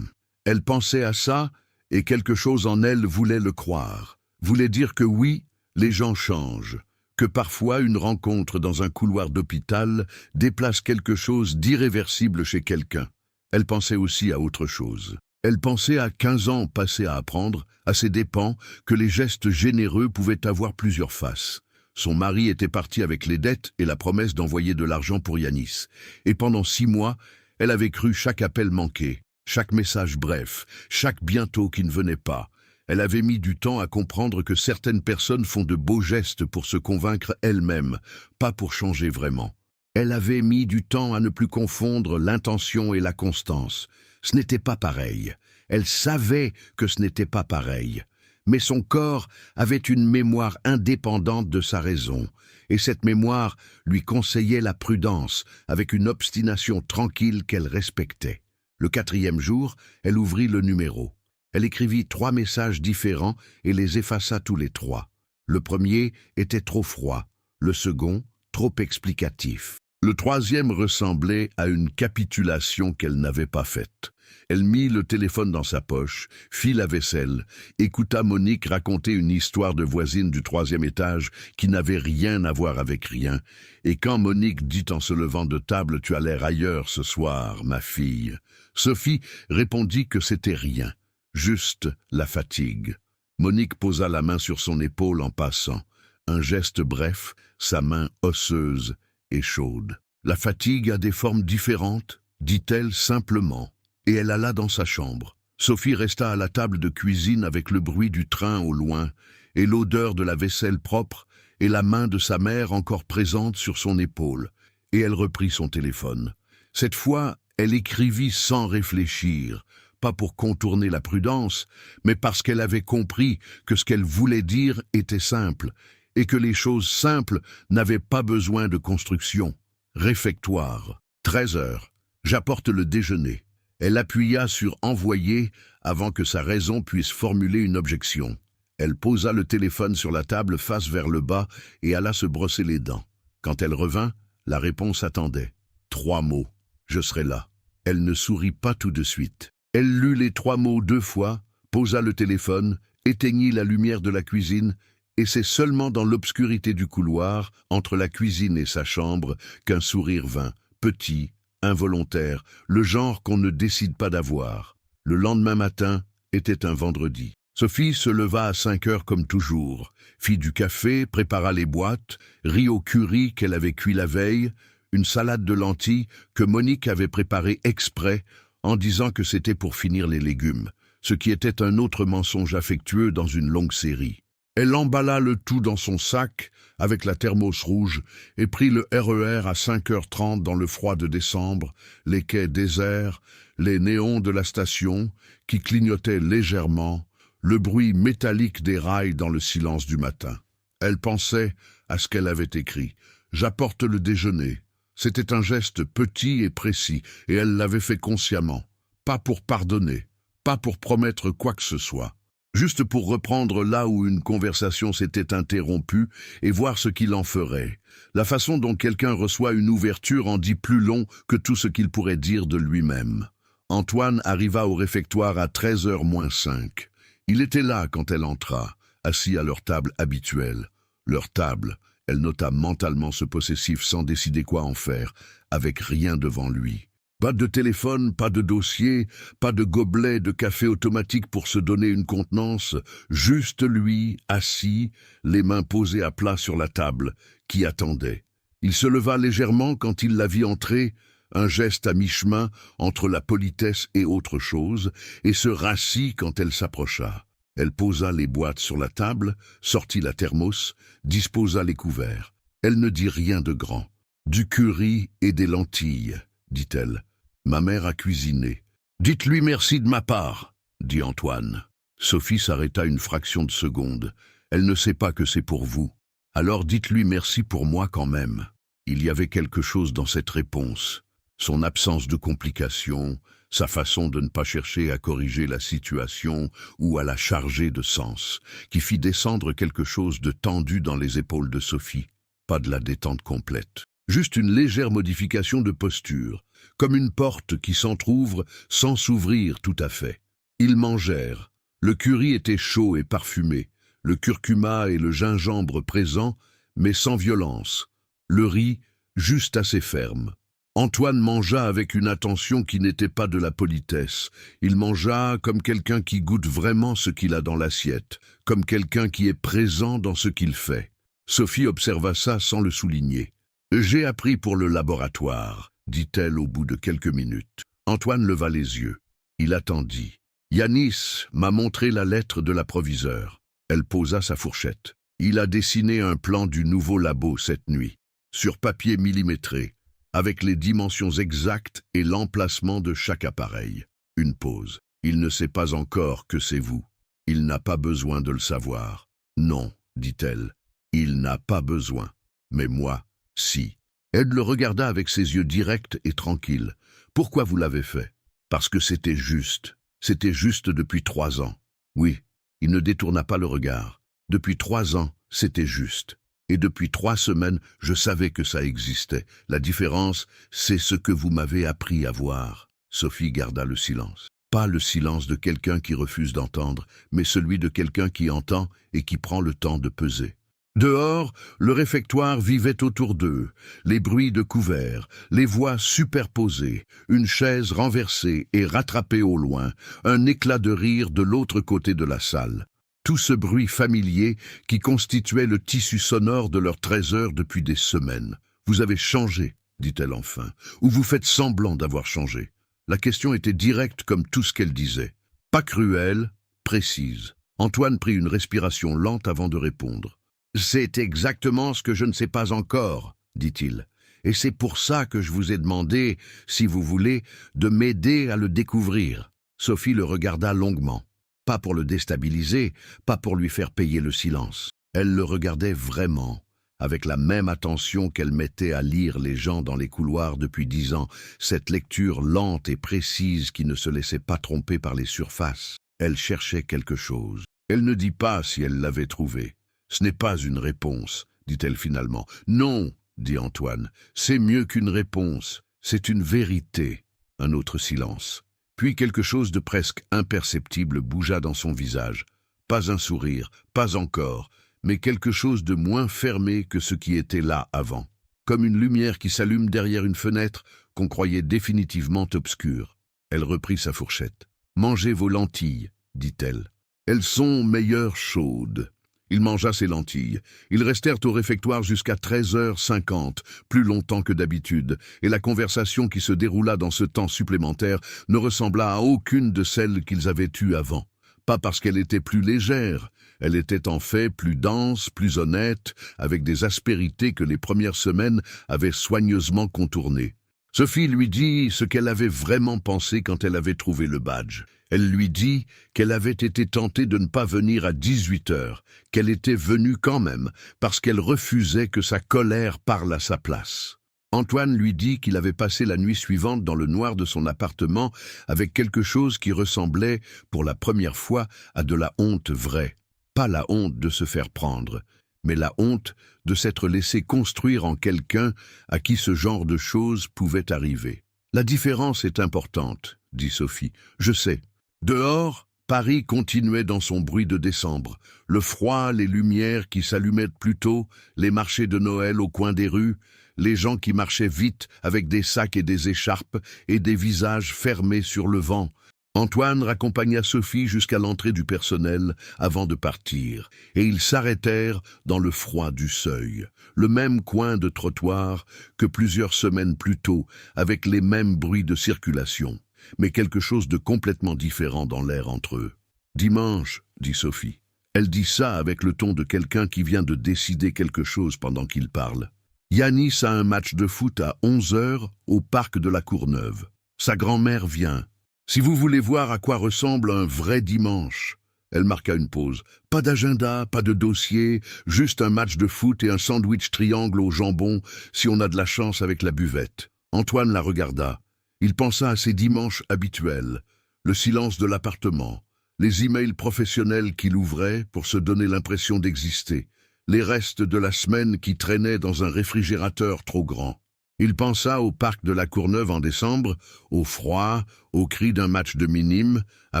Elle pensait à ça, et quelque chose en elle voulait le croire, voulait dire que oui, les gens changent, que parfois une rencontre dans un couloir d'hôpital déplace quelque chose d'irréversible chez quelqu'un. Elle pensait aussi à autre chose. Elle pensait à 15 ans passés à apprendre, à ses dépens, que les gestes généreux pouvaient avoir plusieurs faces. Son mari était parti avec les dettes et la promesse d'envoyer de l'argent pour Yanis. Et pendant 6 mois, elle avait cru chaque appel manqué, chaque message bref, chaque bientôt qui ne venait pas. Elle avait mis du temps à comprendre que certaines personnes font de beaux gestes pour se convaincre elles-mêmes, pas pour changer vraiment. Elle avait mis du temps à ne plus confondre l'intention et la constance. Ce n'était pas pareil. Elle savait que ce n'était pas pareil. Mais son corps avait une mémoire indépendante de sa raison, et cette mémoire lui conseillait la prudence avec une obstination tranquille qu'elle respectait. Le 4e jour, elle ouvrit le numéro. Elle écrivit 3 messages différents et les effaça tous les 3. Le premier était trop froid, le second trop explicatif. Le 3e ressemblait à une capitulation qu'elle n'avait pas faite. Elle mit le téléphone dans sa poche, fit la vaisselle, écouta Monique raconter une histoire de voisine du 3e étage qui n'avait rien à voir avec rien, et quand Monique dit en se levant de table « Tu as l'air ailleurs ce soir, ma fille », Sophie répondit que c'était rien, juste la fatigue. Monique posa la main sur son épaule en passant, un geste bref, sa main osseuse et chaude. « La fatigue a des formes différentes », dit-elle simplement. Et elle alla dans sa chambre. Sophie resta à la table de cuisine avec le bruit du train au loin, et l'odeur de la vaisselle propre, et la main de sa mère encore présente sur son épaule, et elle reprit son téléphone. Cette fois, elle écrivit sans réfléchir, pas pour contourner la prudence, mais parce qu'elle avait compris que ce qu'elle voulait dire était simple, et que les choses simples n'avaient pas besoin de construction. Réfectoire. 13 heures. J'apporte le déjeuner. Elle appuya sur « Envoyer » avant que sa raison puisse formuler une objection. Elle posa le téléphone sur la table face vers le bas et alla se brosser les dents. Quand elle revint, la réponse attendait. 3 mots. « Je serai là ». Elle ne sourit pas tout de suite. Elle lut les 3 mots 2 fois, posa le téléphone, éteignit la lumière de la cuisine, et c'est seulement dans l'obscurité du couloir, entre la cuisine et sa chambre, qu'un sourire vint, petit, involontaire, le genre qu'on ne décide pas d'avoir. Le lendemain matin était un vendredi. Sophie se leva à 5 heures comme toujours, fit du café, prépara les boîtes, rit au curry qu'elle avait cuit la veille, une salade de lentilles que Monique avait préparée exprès en disant que c'était pour finir les légumes, ce qui était un autre mensonge affectueux dans une longue série. Elle emballa le tout dans son sac avec la thermos rouge et prit le RER à 5h30 dans le froid de décembre, les quais déserts, les néons de la station qui clignotaient légèrement, le bruit métallique des rails dans le silence du matin. Elle pensait à ce qu'elle avait écrit. « J'apporte le déjeuner ». C'était un geste petit et précis, et elle l'avait fait consciemment. Pas pour pardonner, pas pour promettre quoi que ce soit. Juste pour reprendre là où une conversation s'était interrompue et voir ce qu'il en ferait. La façon dont quelqu'un reçoit une ouverture en dit plus long que tout ce qu'il pourrait dire de lui-même. Antoine arriva au réfectoire à 13h moins 5. Il était là quand elle entra, assis à leur table habituelle. Leur table, elle nota mentalement ce possessif sans décider quoi en faire, avec rien devant lui. Pas de téléphone, pas de dossier, pas de gobelet de café automatique pour se donner une contenance, juste lui, assis, les mains posées à plat sur la table, qui attendait. Il se leva légèrement quand il la vit entrer, un geste à mi-chemin entre la politesse et autre chose, et se rassit quand elle s'approcha. Elle posa les boîtes sur la table, sortit la thermos, disposa les couverts. Elle ne dit rien de grand. « Du curry et des lentilles », dit-elle. « Ma mère a cuisiné. »« Dites-lui merci de ma part », dit Antoine. Sophie s'arrêta une fraction de seconde. « Elle ne sait pas que c'est pour vous. Alors dites-lui merci pour moi quand même. » Il y avait quelque chose dans cette réponse. Son absence de complications, sa façon de ne pas chercher à corriger la situation ou à la charger de sens, qui fit descendre quelque chose de tendu dans les épaules de Sophie. Pas de la détente complète. Juste une légère modification de posture, comme une porte qui s'entr'ouvre sans s'ouvrir tout à fait. Ils mangèrent. Le curry était chaud et parfumé, le curcuma et le gingembre présents, mais sans violence. Le riz, juste assez ferme. Antoine mangea avec une attention qui n'était pas de la politesse. Il mangea comme quelqu'un qui goûte vraiment ce qu'il a dans l'assiette, comme quelqu'un qui est présent dans ce qu'il fait. Sophie observa ça sans le souligner. « J'ai appris pour le laboratoire », dit-elle au bout de quelques minutes. Antoine leva les yeux. Il attendit. Yanis m'a montré la lettre de la proviseure. Elle posa sa fourchette. Il a dessiné un plan du nouveau labo cette nuit, sur papier millimétré, avec les dimensions exactes et l'emplacement de chaque appareil. Une pause. Il ne sait pas encore que c'est vous. Il n'a pas besoin de le savoir. Non, dit-elle. Il n'a pas besoin. Mais moi, si. Ed le regarda avec ses yeux directs et tranquilles. Pourquoi vous l'avez fait? Parce que c'était juste. C'était juste depuis 3 ans. Oui, il ne détourna pas le regard. Depuis 3 ans, c'était juste. Et depuis 3 semaines, je savais que ça existait. La différence, c'est ce que vous m'avez appris à voir. Sophie garda le silence. Pas le silence de quelqu'un qui refuse d'entendre, mais celui de quelqu'un qui entend et qui prend le temps de peser. Dehors, le réfectoire vivait autour d'eux, les bruits de couverts, les voix superposées, une chaise renversée et rattrapée au loin, un éclat de rire de l'autre côté de la salle. Tout ce bruit familier qui constituait le tissu sonore de leurs 13 heures depuis des semaines. « Vous avez changé », dit-elle enfin, « ou vous faites semblant d'avoir changé ». La question était directe comme tout ce qu'elle disait. Pas cruelle, précise. Antoine prit une respiration lente avant de répondre. « C'est exactement ce que je ne sais pas encore, » dit-il. « Et c'est pour ça que je vous ai demandé, si vous voulez, de m'aider à le découvrir. » Sophie le regarda longuement. Pas pour le déstabiliser, pas pour lui faire payer le silence. Elle le regardait vraiment, avec la même attention qu'elle mettait à lire les gens dans les couloirs depuis 10 ans, cette lecture lente et précise qui ne se laissait pas tromper par les surfaces. Elle cherchait quelque chose. Elle ne dit pas si elle l'avait trouvé. Ce n'est pas une réponse, dit-elle finalement. Non, dit Antoine, c'est mieux qu'une réponse, c'est une vérité. Un autre silence. Puis quelque chose de presque imperceptible bougea dans son visage. Pas un sourire, pas encore, mais quelque chose de moins fermé que ce qui était là avant. Comme une lumière qui s'allume derrière une fenêtre qu'on croyait définitivement obscure. Elle reprit sa fourchette. « Mangez vos lentilles, dit-elle. Elles sont meilleures chaudes. » Il mangea ses lentilles. Ils restèrent au réfectoire jusqu'à 13h50, plus longtemps que d'habitude, et la conversation qui se déroula dans ce temps supplémentaire ne ressembla à aucune de celles qu'ils avaient eues avant. Pas parce qu'elle était plus légère, elle était en fait plus dense, plus honnête, avec des aspérités que les premières semaines avaient soigneusement contournées. Sophie lui dit ce qu'elle avait vraiment pensé quand elle avait trouvé le badge. Elle lui dit qu'elle avait été tentée de ne pas venir à 18h, qu'elle était venue quand même, parce qu'elle refusait que sa colère parle à sa place. Antoine lui dit qu'il avait passé la nuit suivante dans le noir de son appartement avec quelque chose qui ressemblait, pour la première fois, à de la honte vraie. Pas la honte de se faire prendre, mais la honte de s'être laissé construire en quelqu'un à qui ce genre de choses pouvait arriver. « La différence est importante, » dit Sophie. « Je sais. » Dehors, Paris continuait dans son bruit de décembre. Le froid, les lumières qui s'allumaient plus tôt, les marchés de Noël au coin des rues, les gens qui marchaient vite avec des sacs et des écharpes et des visages fermés sur le vent. Antoine raccompagna Sophie jusqu'à l'entrée du personnel avant de partir, et ils s'arrêtèrent dans le froid du seuil, le même coin de trottoir que plusieurs semaines plus tôt, avec les mêmes bruits de circulation, mais quelque chose de complètement différent dans l'air entre eux. « Dimanche, » dit Sophie. Elle dit ça avec le ton de quelqu'un qui vient de décider quelque chose pendant qu'il parle. Yanis a un match de foot à 11h au parc de la Courneuve. Sa grand-mère vient. Si vous voulez voir à quoi ressemble un vrai dimanche. Elle marqua une pause. Pas d'agenda, pas de dossier, juste un match de foot et un sandwich triangle au jambon, si on a de la chance avec la buvette. Antoine la regarda. Il pensa à ses dimanches habituels, le silence de l'appartement, les emails professionnels qu'il ouvrait pour se donner l'impression d'exister, les restes de la semaine qui traînaient dans un réfrigérateur trop grand. Il pensa au parc de la Courneuve en décembre, au froid, au cri d'un match de minime, à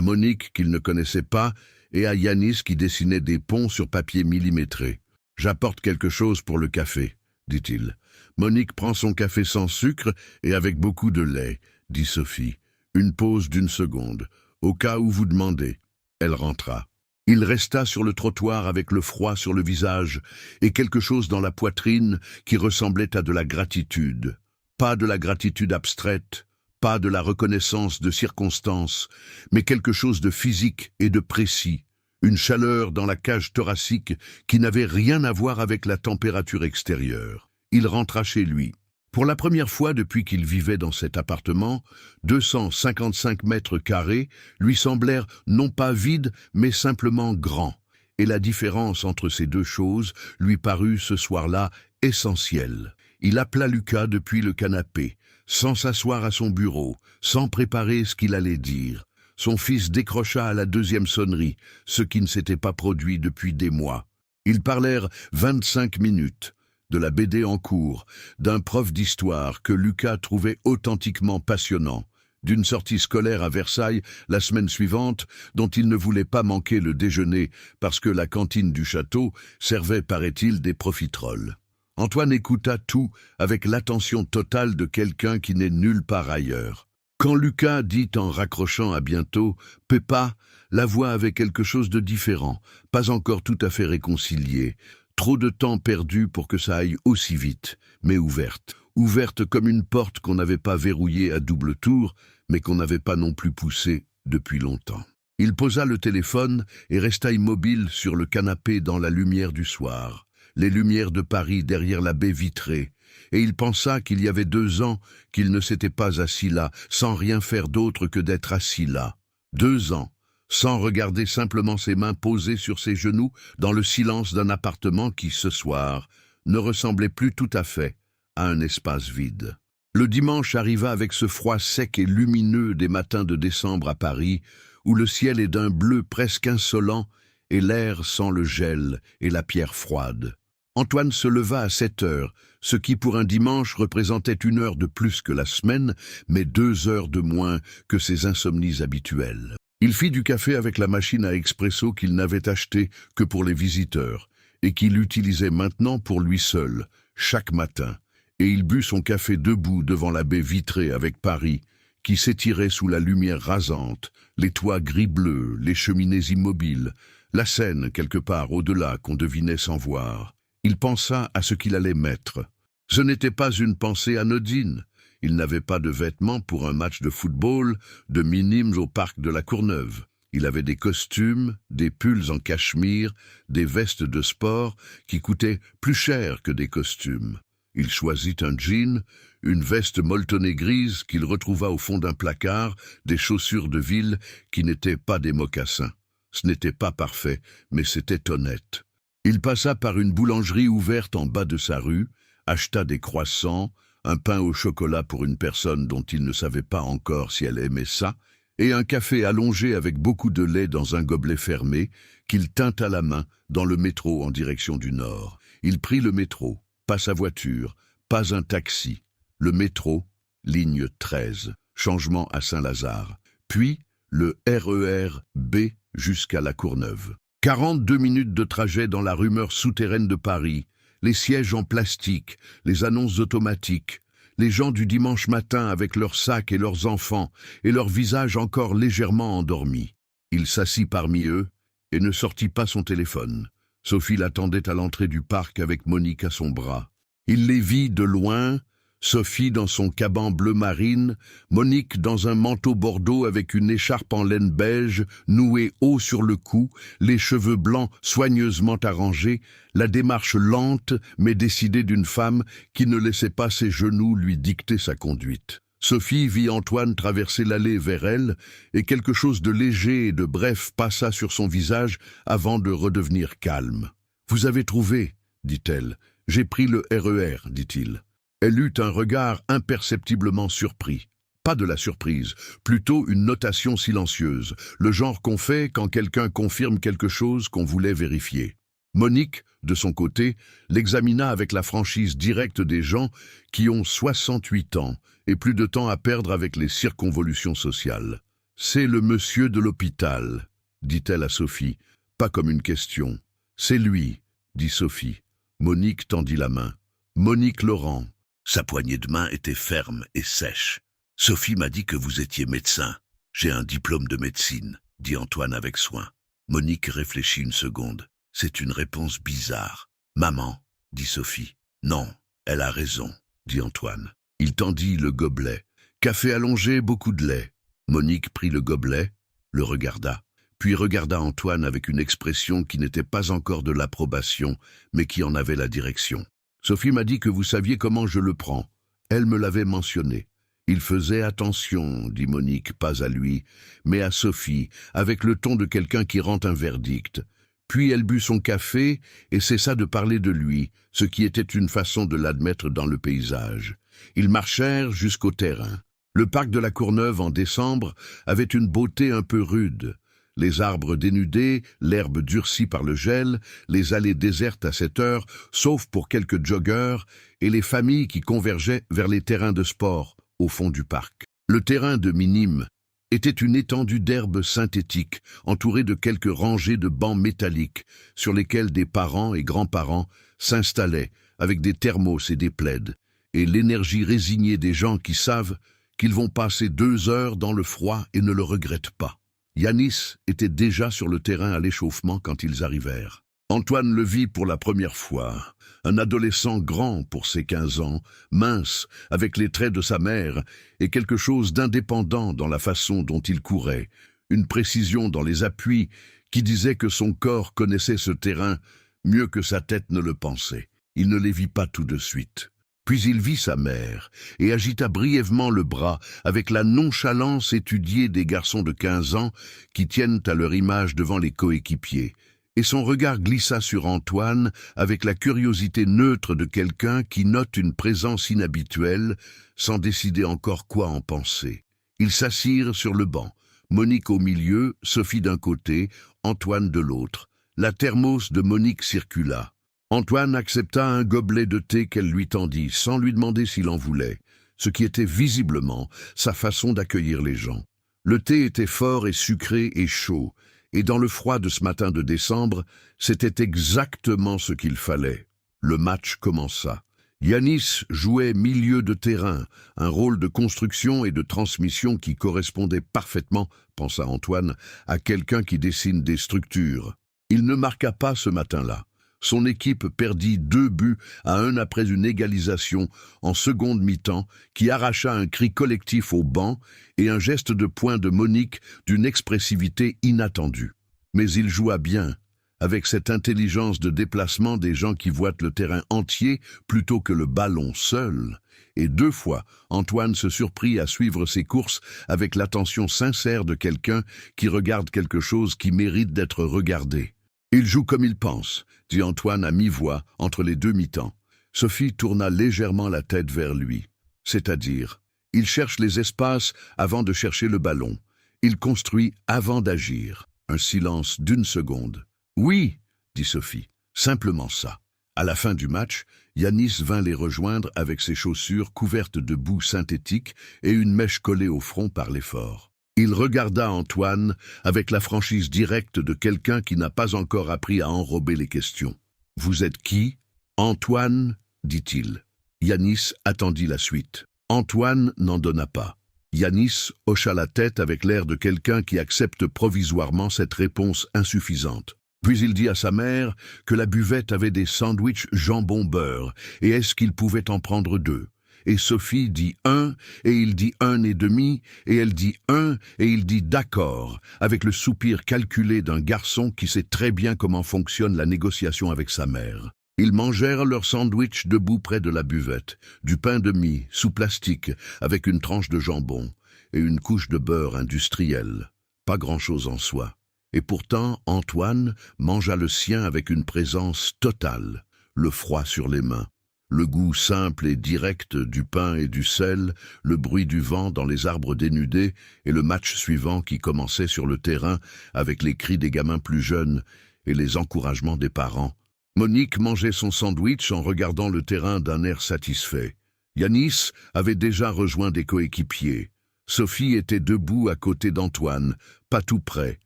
Monique qu'il ne connaissait pas et à Yanis qui dessinait des ponts sur papier millimétré. « J'apporte quelque chose pour le café, » dit-il. Monique prend son café sans sucre et avec beaucoup de lait, dit Sophie. Une pause d'1 seconde, au cas où vous demandez. Elle rentra. Il resta sur le trottoir avec le froid sur le visage et quelque chose dans la poitrine qui ressemblait à de la gratitude. Pas de la gratitude abstraite, pas de la reconnaissance de circonstances, mais quelque chose de physique et de précis. Une chaleur dans la cage thoracique qui n'avait rien à voir avec la température extérieure. Il rentra chez lui. Pour la première fois depuis qu'il vivait dans cet appartement, 255 mètres carrés lui semblèrent non pas vides, mais simplement grands. Et la différence entre ces deux choses lui parut ce soir-là essentielle. Il appela Lucas depuis le canapé, sans s'asseoir à son bureau, sans préparer ce qu'il allait dire. Son fils décrocha à la 2e sonnerie, ce qui ne s'était pas produit depuis des mois. Ils parlèrent 25 minutes. De la BD en cours, d'un prof d'histoire que Lucas trouvait authentiquement passionnant, d'une sortie scolaire à Versailles la semaine suivante dont il ne voulait pas manquer le déjeuner parce que la cantine du château servait, paraît-il, des profiteroles. Antoine écouta tout avec l'attention totale de quelqu'un qui n'est nulle part ailleurs. Quand Lucas dit en raccrochant à bientôt « Pépa », la voix avait quelque chose de différent, pas encore tout à fait réconcilié. Trop de temps perdu pour que ça aille aussi vite, mais ouverte. Ouverte comme une porte qu'on n'avait pas verrouillée à double tour, mais qu'on n'avait pas non plus poussée depuis longtemps. Il posa le téléphone et resta immobile sur le canapé dans la lumière du soir, les lumières de Paris derrière la baie vitrée, et il pensa qu'il y avait 2 ans qu'il ne s'était pas assis là, sans rien faire d'autre que d'être assis là. 2 ans. Sans regarder simplement ses mains posées sur ses genoux dans le silence d'un appartement qui, ce soir, ne ressemblait plus tout à fait à un espace vide. Le dimanche arriva avec ce froid sec et lumineux des matins de décembre à Paris, où le ciel est d'un bleu presque insolent et l'air sent le gel et la pierre froide. Antoine se leva à 7 heures, ce qui pour un dimanche représentait 1 heure de plus que la semaine, mais 2 heures de moins que ses insomnies habituelles. Il fit du café avec la machine à expresso qu'il n'avait achetée que pour les visiteurs, et qu'il utilisait maintenant pour lui seul, chaque matin, et il but son café debout devant la baie vitrée avec Paris, qui s'étirait sous la lumière rasante, les toits gris-bleu, les cheminées immobiles, la Seine quelque part au-delà qu'on devinait sans voir. Il pensa à ce qu'il allait mettre. Ce n'était pas une pensée anodine. Il n'avait pas de vêtements pour un match de football, de minimes au parc de la Courneuve. Il avait des costumes, des pulls en cachemire, des vestes de sport qui coûtaient plus cher que des costumes. Il choisit un jean, une veste molletonnée grise qu'il retrouva au fond d'un placard, des chaussures de ville qui n'étaient pas des mocassins. Ce n'était pas parfait, mais c'était honnête. Il passa par une boulangerie ouverte en bas de sa rue, acheta des croissants, un pain au chocolat pour une personne dont il ne savait pas encore si elle aimait ça, et un café allongé avec beaucoup de lait dans un gobelet fermé, qu'il tint à la main dans le métro en direction du nord. Il prit le métro, pas sa voiture, pas un taxi. Le métro, ligne 13, changement à Saint-Lazare. Puis le RER B jusqu'à la Courneuve. 42 minutes de trajet dans la rumeur souterraine de Paris, les sièges en plastique, les annonces automatiques, les gens du dimanche matin avec leurs sacs et leurs enfants, et leurs visages encore légèrement endormis. Il s'assit parmi eux et ne sortit pas son téléphone. Sophie l'attendait à l'entrée du parc avec Monique à son bras. Il les vit de loin, Sophie dans son caban bleu marine, Monique dans un manteau bordeaux avec une écharpe en laine beige nouée haut sur le cou, les cheveux blancs soigneusement arrangés, la démarche lente mais décidée d'une femme qui ne laissait pas ses genoux lui dicter sa conduite. Sophie vit Antoine traverser l'allée vers elle, et quelque chose de léger et de bref passa sur son visage avant de redevenir calme. « Vous avez trouvé, dit-elle. « J'ai pris le RER, dit-il. » Elle eut un regard imperceptiblement surpris. Pas de la surprise, plutôt une notation silencieuse, le genre qu'on fait quand quelqu'un confirme quelque chose qu'on voulait vérifier. Monique, de son côté, l'examina avec la franchise directe des gens qui ont 68 ans et plus de temps à perdre avec les circonvolutions sociales. « C'est le monsieur de l'hôpital, » dit-elle à Sophie, pas comme une question. « C'est lui, » dit Sophie. Monique tendit la main. « Monique Laurent. » Sa poignée de main était ferme et sèche. « Sophie m'a dit que vous étiez médecin. J'ai un diplôme de médecine, » dit Antoine avec soin. Monique réfléchit une seconde. C'est une réponse bizarre. « Maman, » dit Sophie. « Non, elle a raison, » dit Antoine. Il tendit le gobelet. Café allongé, beaucoup de lait. Monique prit le gobelet, le regarda, puis regarda Antoine avec une expression qui n'était pas encore de l'approbation, mais qui en avait la direction. « Sophie m'a dit que vous saviez comment je le prends. Elle me l'avait mentionné. » Il faisait attention, dit Monique, pas à lui, mais à Sophie, avec le ton de quelqu'un qui rend un verdict. Puis elle but son café et cessa de parler de lui, ce qui était une façon de l'admettre dans le paysage. Ils marchèrent jusqu'au terrain. Le parc de la Courneuve en décembre avait une beauté un peu rude. Les arbres dénudés, l'herbe durcie par le gel, les allées désertes à cette heure, sauf pour quelques joggeurs, et les familles qui convergeaient vers les terrains de sport au fond du parc. Le terrain de Minimes était une étendue d'herbe synthétique, entourée de quelques rangées de bancs métalliques, sur lesquels des parents et grands-parents s'installaient avec des thermos et des plaids, et l'énergie résignée des gens qui savent qu'ils vont passer 2 heures dans le froid et ne le regrettent pas. Yanis était déjà sur le terrain à l'échauffement quand ils arrivèrent. Antoine le vit pour la première fois, un adolescent grand pour ses 15 ans, mince, avec les traits de sa mère, et quelque chose d'indépendant dans la façon dont il courait, une précision dans les appuis qui disait que son corps connaissait ce terrain mieux que sa tête ne le pensait. Il ne les vit pas tout de suite. Puis il vit sa mère et agita brièvement le bras avec la nonchalance étudiée des garçons de 15 ans qui tiennent à leur image devant les coéquipiers. et son regard glissa sur Antoine avec la curiosité neutre de quelqu'un qui note une présence inhabituelle sans décider encore quoi en penser. Ils s'assirent sur le banc, Monique au milieu, Sophie d'un côté, Antoine de l'autre. La thermos de Monique circula. Antoine accepta un gobelet de thé qu'elle lui tendit, sans lui demander s'il en voulait, ce qui était visiblement sa façon d'accueillir les gens. Le thé était fort et sucré et chaud, et dans le froid de ce matin de décembre, c'était exactement ce qu'il fallait. Le match commença. Yanis jouait milieu de terrain, un rôle de construction et de transmission qui correspondait parfaitement, pensa Antoine, à quelqu'un qui dessine des structures. Il ne marqua pas ce matin-là. Son équipe perdit 2-1 après une égalisation en seconde mi-temps qui arracha un cri collectif au banc et un geste de poing de Monique d'une expressivité inattendue. Mais il joua bien, avec cette intelligence de déplacement des gens qui voient le terrain entier plutôt que le ballon seul. Et 2 fois, Antoine se surprit à suivre ses courses avec l'attention sincère de quelqu'un qui regarde quelque chose qui mérite d'être regardé. Il joue comme il pense, dit Antoine à mi-voix entre les 2 mi-temps. Sophie tourna légèrement la tête vers lui. C'est-à-dire, il cherche les espaces avant de chercher le ballon. Il construit avant d'agir. Un silence d'1 seconde. Oui, dit Sophie, simplement ça. À la fin du match, Yanis vint les rejoindre avec ses chaussures couvertes de boue synthétique et une mèche collée au front par l'effort. Il regarda Antoine avec la franchise directe de quelqu'un qui n'a pas encore appris à enrober les questions. « Vous êtes qui ?»« Antoine, dit-il. » Yanis attendit la suite. Antoine n'en donna pas. Yanis hocha la tête avec l'air de quelqu'un qui accepte provisoirement cette réponse insuffisante. Puis il dit à sa mère que la buvette avait des sandwichs jambon-beurre, et est-ce qu'il pouvait en prendre 2 ? Et Sophie dit 1, et il dit 1,5, et elle dit 1, et il dit d'accord, avec le soupir calculé d'un garçon qui sait très bien comment fonctionne la négociation avec sa mère. Ils mangèrent leur sandwich debout près de la buvette, du pain de mie, sous plastique, avec une tranche de jambon, et une couche de beurre industriel. Pas grand-chose en soi. Et pourtant, Antoine mangea le sien avec une présence totale, le froid sur les mains, le goût simple et direct du pain et du sel, le bruit du vent dans les arbres dénudés et le match suivant qui commençait sur le terrain avec les cris des gamins plus jeunes et les encouragements des parents. Monique mangeait son sandwich en regardant le terrain d'un air satisfait. Yanis avait déjà rejoint des coéquipiers. Sophie était debout à côté d'Antoine, pas tout près,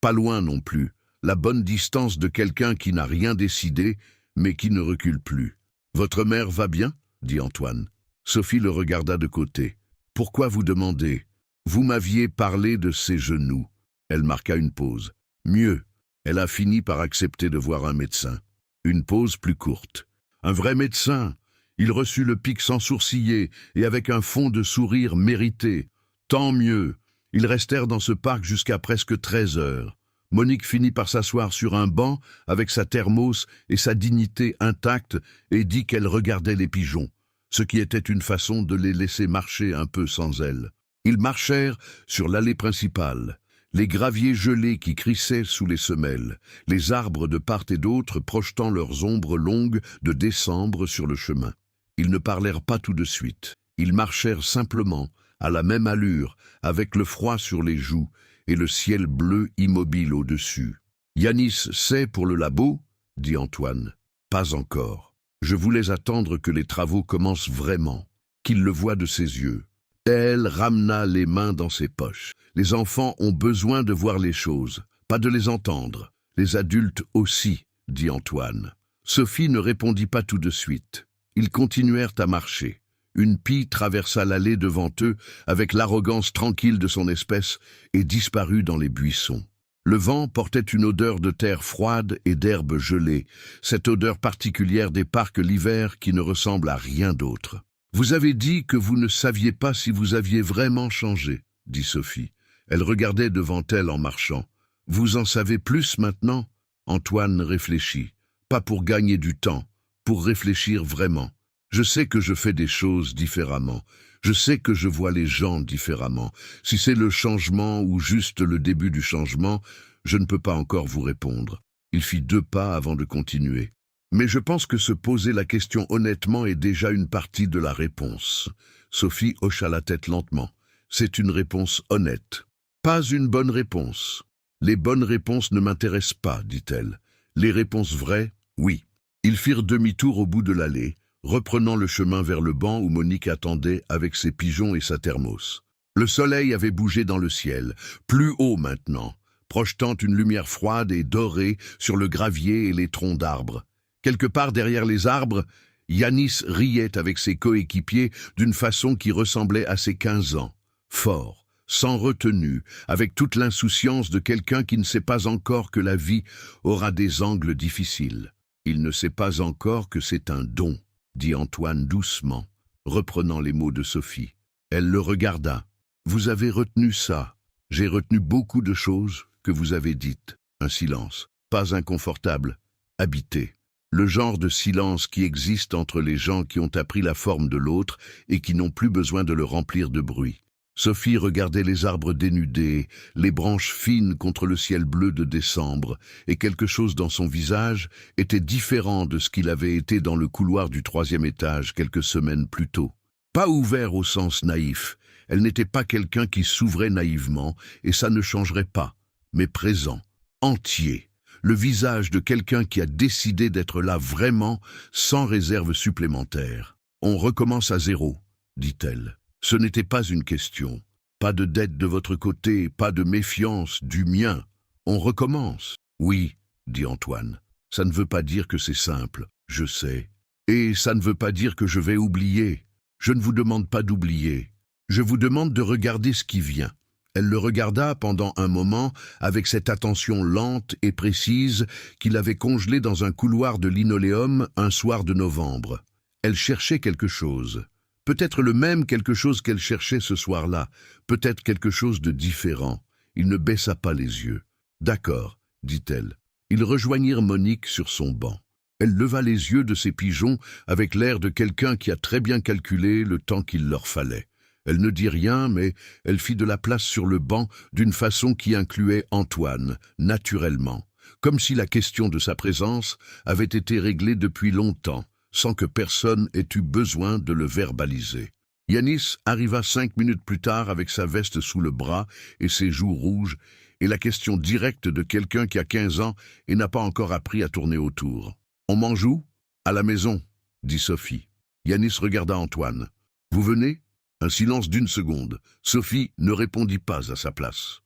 pas loin non plus, la bonne distance de quelqu'un qui n'a rien décidé, mais qui ne recule plus. « Votre mère va bien ?» dit Antoine. Sophie le regarda de côté. « Pourquoi vous demandez ? Vous m'aviez parlé de ses genoux. » Elle marqua une pause. « Mieux, elle a fini par accepter de voir un médecin. » Une pause plus courte. « Un vrai médecin !» Il reçut le pic sans sourciller et avec un fond de sourire mérité. « Tant mieux !» Ils restèrent dans ce parc jusqu'à presque 13 heures. Monique finit par s'asseoir sur un banc avec sa thermos et sa dignité intacte et dit qu'elle regardait les pigeons, ce qui était une façon de les laisser marcher un peu sans elle. Ils marchèrent sur l'allée principale, les graviers gelés qui crissaient sous les semelles, les arbres de part et d'autre projetant leurs ombres longues de décembre sur le chemin. Ils ne parlèrent pas tout de suite. Ils marchèrent simplement, à la même allure, avec le froid sur les joues et le ciel bleu immobile au-dessus. « Yanis sait pour le labo ?» dit Antoine. « Pas encore. Je voulais attendre que les travaux commencent vraiment, qu'il le voie de ses yeux. » Elle ramena les mains dans ses poches. « Les enfants ont besoin de voir les choses, pas de les entendre. Les adultes aussi, » dit Antoine. Sophie ne répondit pas tout de suite. Ils continuèrent à marcher. Une pie traversa l'allée devant eux avec l'arrogance tranquille de son espèce et disparut dans les buissons. Le vent portait une odeur de terre froide et d'herbe gelée, cette odeur particulière des parcs l'hiver qui ne ressemble à rien d'autre. « Vous avez dit que vous ne saviez pas si vous aviez vraiment changé, » dit Sophie. Elle regardait devant elle en marchant. « Vous en savez plus maintenant ?» Antoine réfléchit. Pas pour gagner du temps, pour réfléchir vraiment. Je sais que je fais des choses différemment. Je sais que je vois les gens différemment. Si c'est le changement ou juste le début du changement, je ne peux pas encore vous répondre. Il fit 2 pas avant de continuer. Mais je pense que se poser la question honnêtement est déjà une partie de la réponse. Sophie hocha la tête lentement. C'est une réponse honnête. Pas une bonne réponse. Les bonnes réponses ne m'intéressent pas, dit-elle. Les réponses vraies, oui. Ils firent demi-tour au bout de l'allée, reprenant le chemin vers le banc où Monique attendait avec ses pigeons et sa thermos. Le soleil avait bougé dans le ciel, plus haut maintenant, projetant une lumière froide et dorée sur le gravier et les troncs d'arbres. Quelque part derrière les arbres, Yanis riait avec ses coéquipiers d'une façon qui ressemblait à ses 15 ans. Fort, sans retenue, avec toute l'insouciance de quelqu'un qui ne sait pas encore que la vie aura des angles difficiles. Il ne sait pas encore que c'est un don, dit Antoine doucement, reprenant les mots de Sophie. Elle le regarda. Vous avez retenu ça. J'ai retenu beaucoup de choses que vous avez dites. Un silence, pas inconfortable, habité. Le genre de silence qui existe entre les gens qui ont appris la forme de l'autre et qui n'ont plus besoin de le remplir de bruit. Sophie regardait les arbres dénudés, les branches fines contre le ciel bleu de décembre, et quelque chose dans son visage était différent de ce qu'il avait été dans le couloir du 3e étage quelques semaines plus tôt. Pas ouvert au sens naïf, elle n'était pas quelqu'un qui s'ouvrait naïvement, et ça ne changerait pas, mais présent, entier, le visage de quelqu'un qui a décidé d'être là vraiment, sans réserve supplémentaire. « On recommence à zéro », dit-elle. Ce n'était pas une question. Pas de dette de votre côté, pas de méfiance du mien. On recommence. Oui, dit Antoine. Ça ne veut pas dire que c'est simple, je sais. Et ça ne veut pas dire que je vais oublier. Je ne vous demande pas d'oublier. Je vous demande de regarder ce qui vient. Elle le regarda pendant un moment avec cette attention lente et précise qu'il avait congelée dans un couloir de linoléum un soir de novembre. Elle cherchait quelque chose. Peut-être le même quelque chose qu'elle cherchait ce soir-là, peut-être quelque chose de différent. Il ne baissa pas les yeux. « D'accord, » dit-elle. Ils rejoignirent Monique sur son banc. Elle leva les yeux de ses pigeons avec l'air de quelqu'un qui a très bien calculé le temps qu'il leur fallait. Elle ne dit rien, mais elle fit de la place sur le banc d'une façon qui incluait Antoine, naturellement, comme si la question de sa présence avait été réglée depuis longtemps, sans que personne ait eu besoin de le verbaliser. Yanis arriva 5 minutes plus tard avec sa veste sous le bras et ses joues rouges, et la question directe de quelqu'un qui a 15 ans et n'a pas encore appris à tourner autour. « On mange où ? » ?»« À la maison, » dit Sophie. Yanis regarda Antoine. « Vous venez ?» Un silence d'1 seconde. Sophie ne répondit pas à sa place.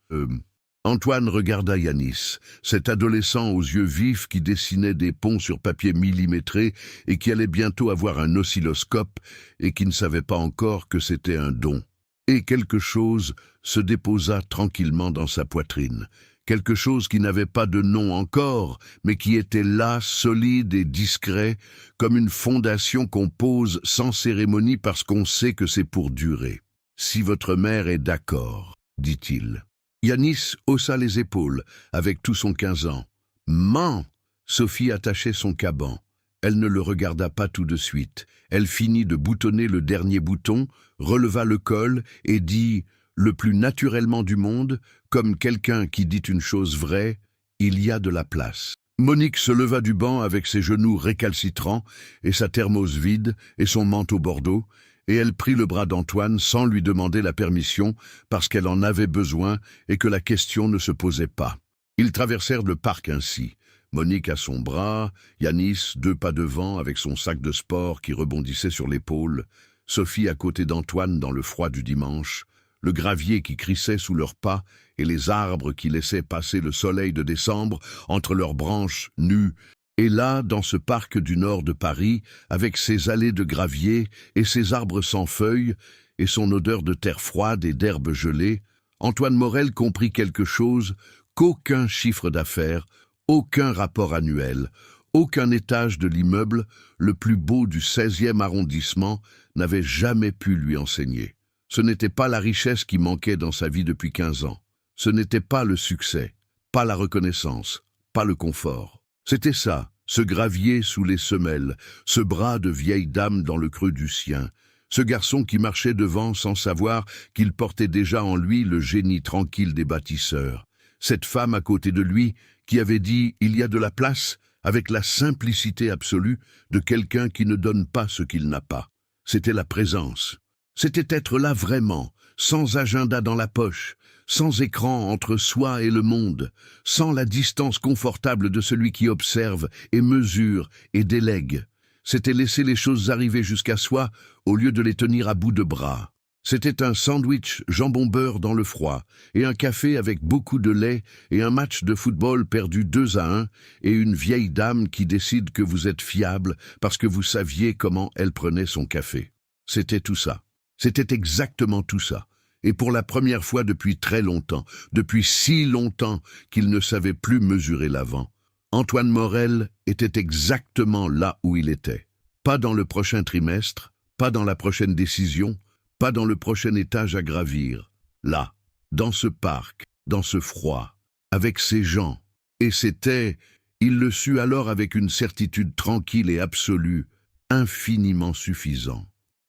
Antoine regarda Yanis, cet adolescent aux yeux vifs qui dessinait des ponts sur papier millimétré et qui allait bientôt avoir un oscilloscope et qui ne savait pas encore que c'était un don. Et quelque chose se déposa tranquillement dans sa poitrine. Quelque chose qui n'avait pas de nom encore, mais qui était là, solide et discret, comme une fondation qu'on pose sans cérémonie parce qu'on sait que c'est pour durer. « Si votre mère est d'accord, » dit-il. Yanis haussa les épaules, avec tout son 15 ans. « Man !» Sophie attachait son caban. Elle ne le regarda pas tout de suite. Elle finit de boutonner le dernier bouton, releva le col et dit, le plus naturellement du monde, comme quelqu'un qui dit une chose vraie, « Il y a de la place ». Monique se leva du banc avec ses genoux récalcitrants et sa thermos vide et son manteau bordeaux, et elle prit le bras d'Antoine sans lui demander la permission parce qu'elle en avait besoin et que la question ne se posait pas. Ils traversèrent le parc ainsi. Monique à son bras, Yanis 2 pas devant avec son sac de sport qui rebondissait sur l'épaule, Sophie à côté d'Antoine dans le froid du dimanche, le gravier qui crissait sous leurs pas et les arbres qui laissaient passer le soleil de décembre entre leurs branches nues. Et là, dans ce parc du nord de Paris, avec ses allées de gravier et ses arbres sans feuilles et son odeur de terre froide et d'herbe gelée, Antoine Morel comprit quelque chose qu'aucun chiffre d'affaires, aucun rapport annuel, aucun étage de l'immeuble, le plus beau du 16e arrondissement, n'avait jamais pu lui enseigner. Ce n'était pas la richesse qui manquait dans sa vie depuis 15 ans. Ce n'était pas le succès, pas la reconnaissance, pas le confort. C'était ça, ce gravier sous les semelles, ce bras de vieille dame dans le creux du sien, ce garçon qui marchait devant sans savoir qu'il portait déjà en lui le génie tranquille des bâtisseurs, Cette femme à côté de lui qui avait dit « il y a de la place » avec la simplicité absolue de quelqu'un qui ne donne pas ce qu'il n'a pas. C'était la présence. C'était être là vraiment, sans agenda dans la poche, sans écran entre soi et le monde, sans la distance confortable de celui qui observe et mesure et délègue. C'était laisser les choses arriver jusqu'à soi au lieu de les tenir à bout de bras. C'était un sandwich jambon-beurre dans le froid, et un café avec beaucoup de lait, et un match de football perdu 2-1, et une vieille dame qui décide que vous êtes fiable parce que vous saviez comment elle prenait son café. C'était tout ça. C'était exactement tout ça. Et pour la première fois depuis très longtemps, depuis si longtemps qu'il ne savait plus mesurer l'avant, Antoine Morel était exactement là où il était. Pas dans le prochain trimestre, pas dans la prochaine décision, pas dans le prochain étage à gravir. Là, dans ce parc, dans ce froid, avec ces gens. Et c'était, il le sut alors avec une certitude tranquille et absolue, infiniment suffisant.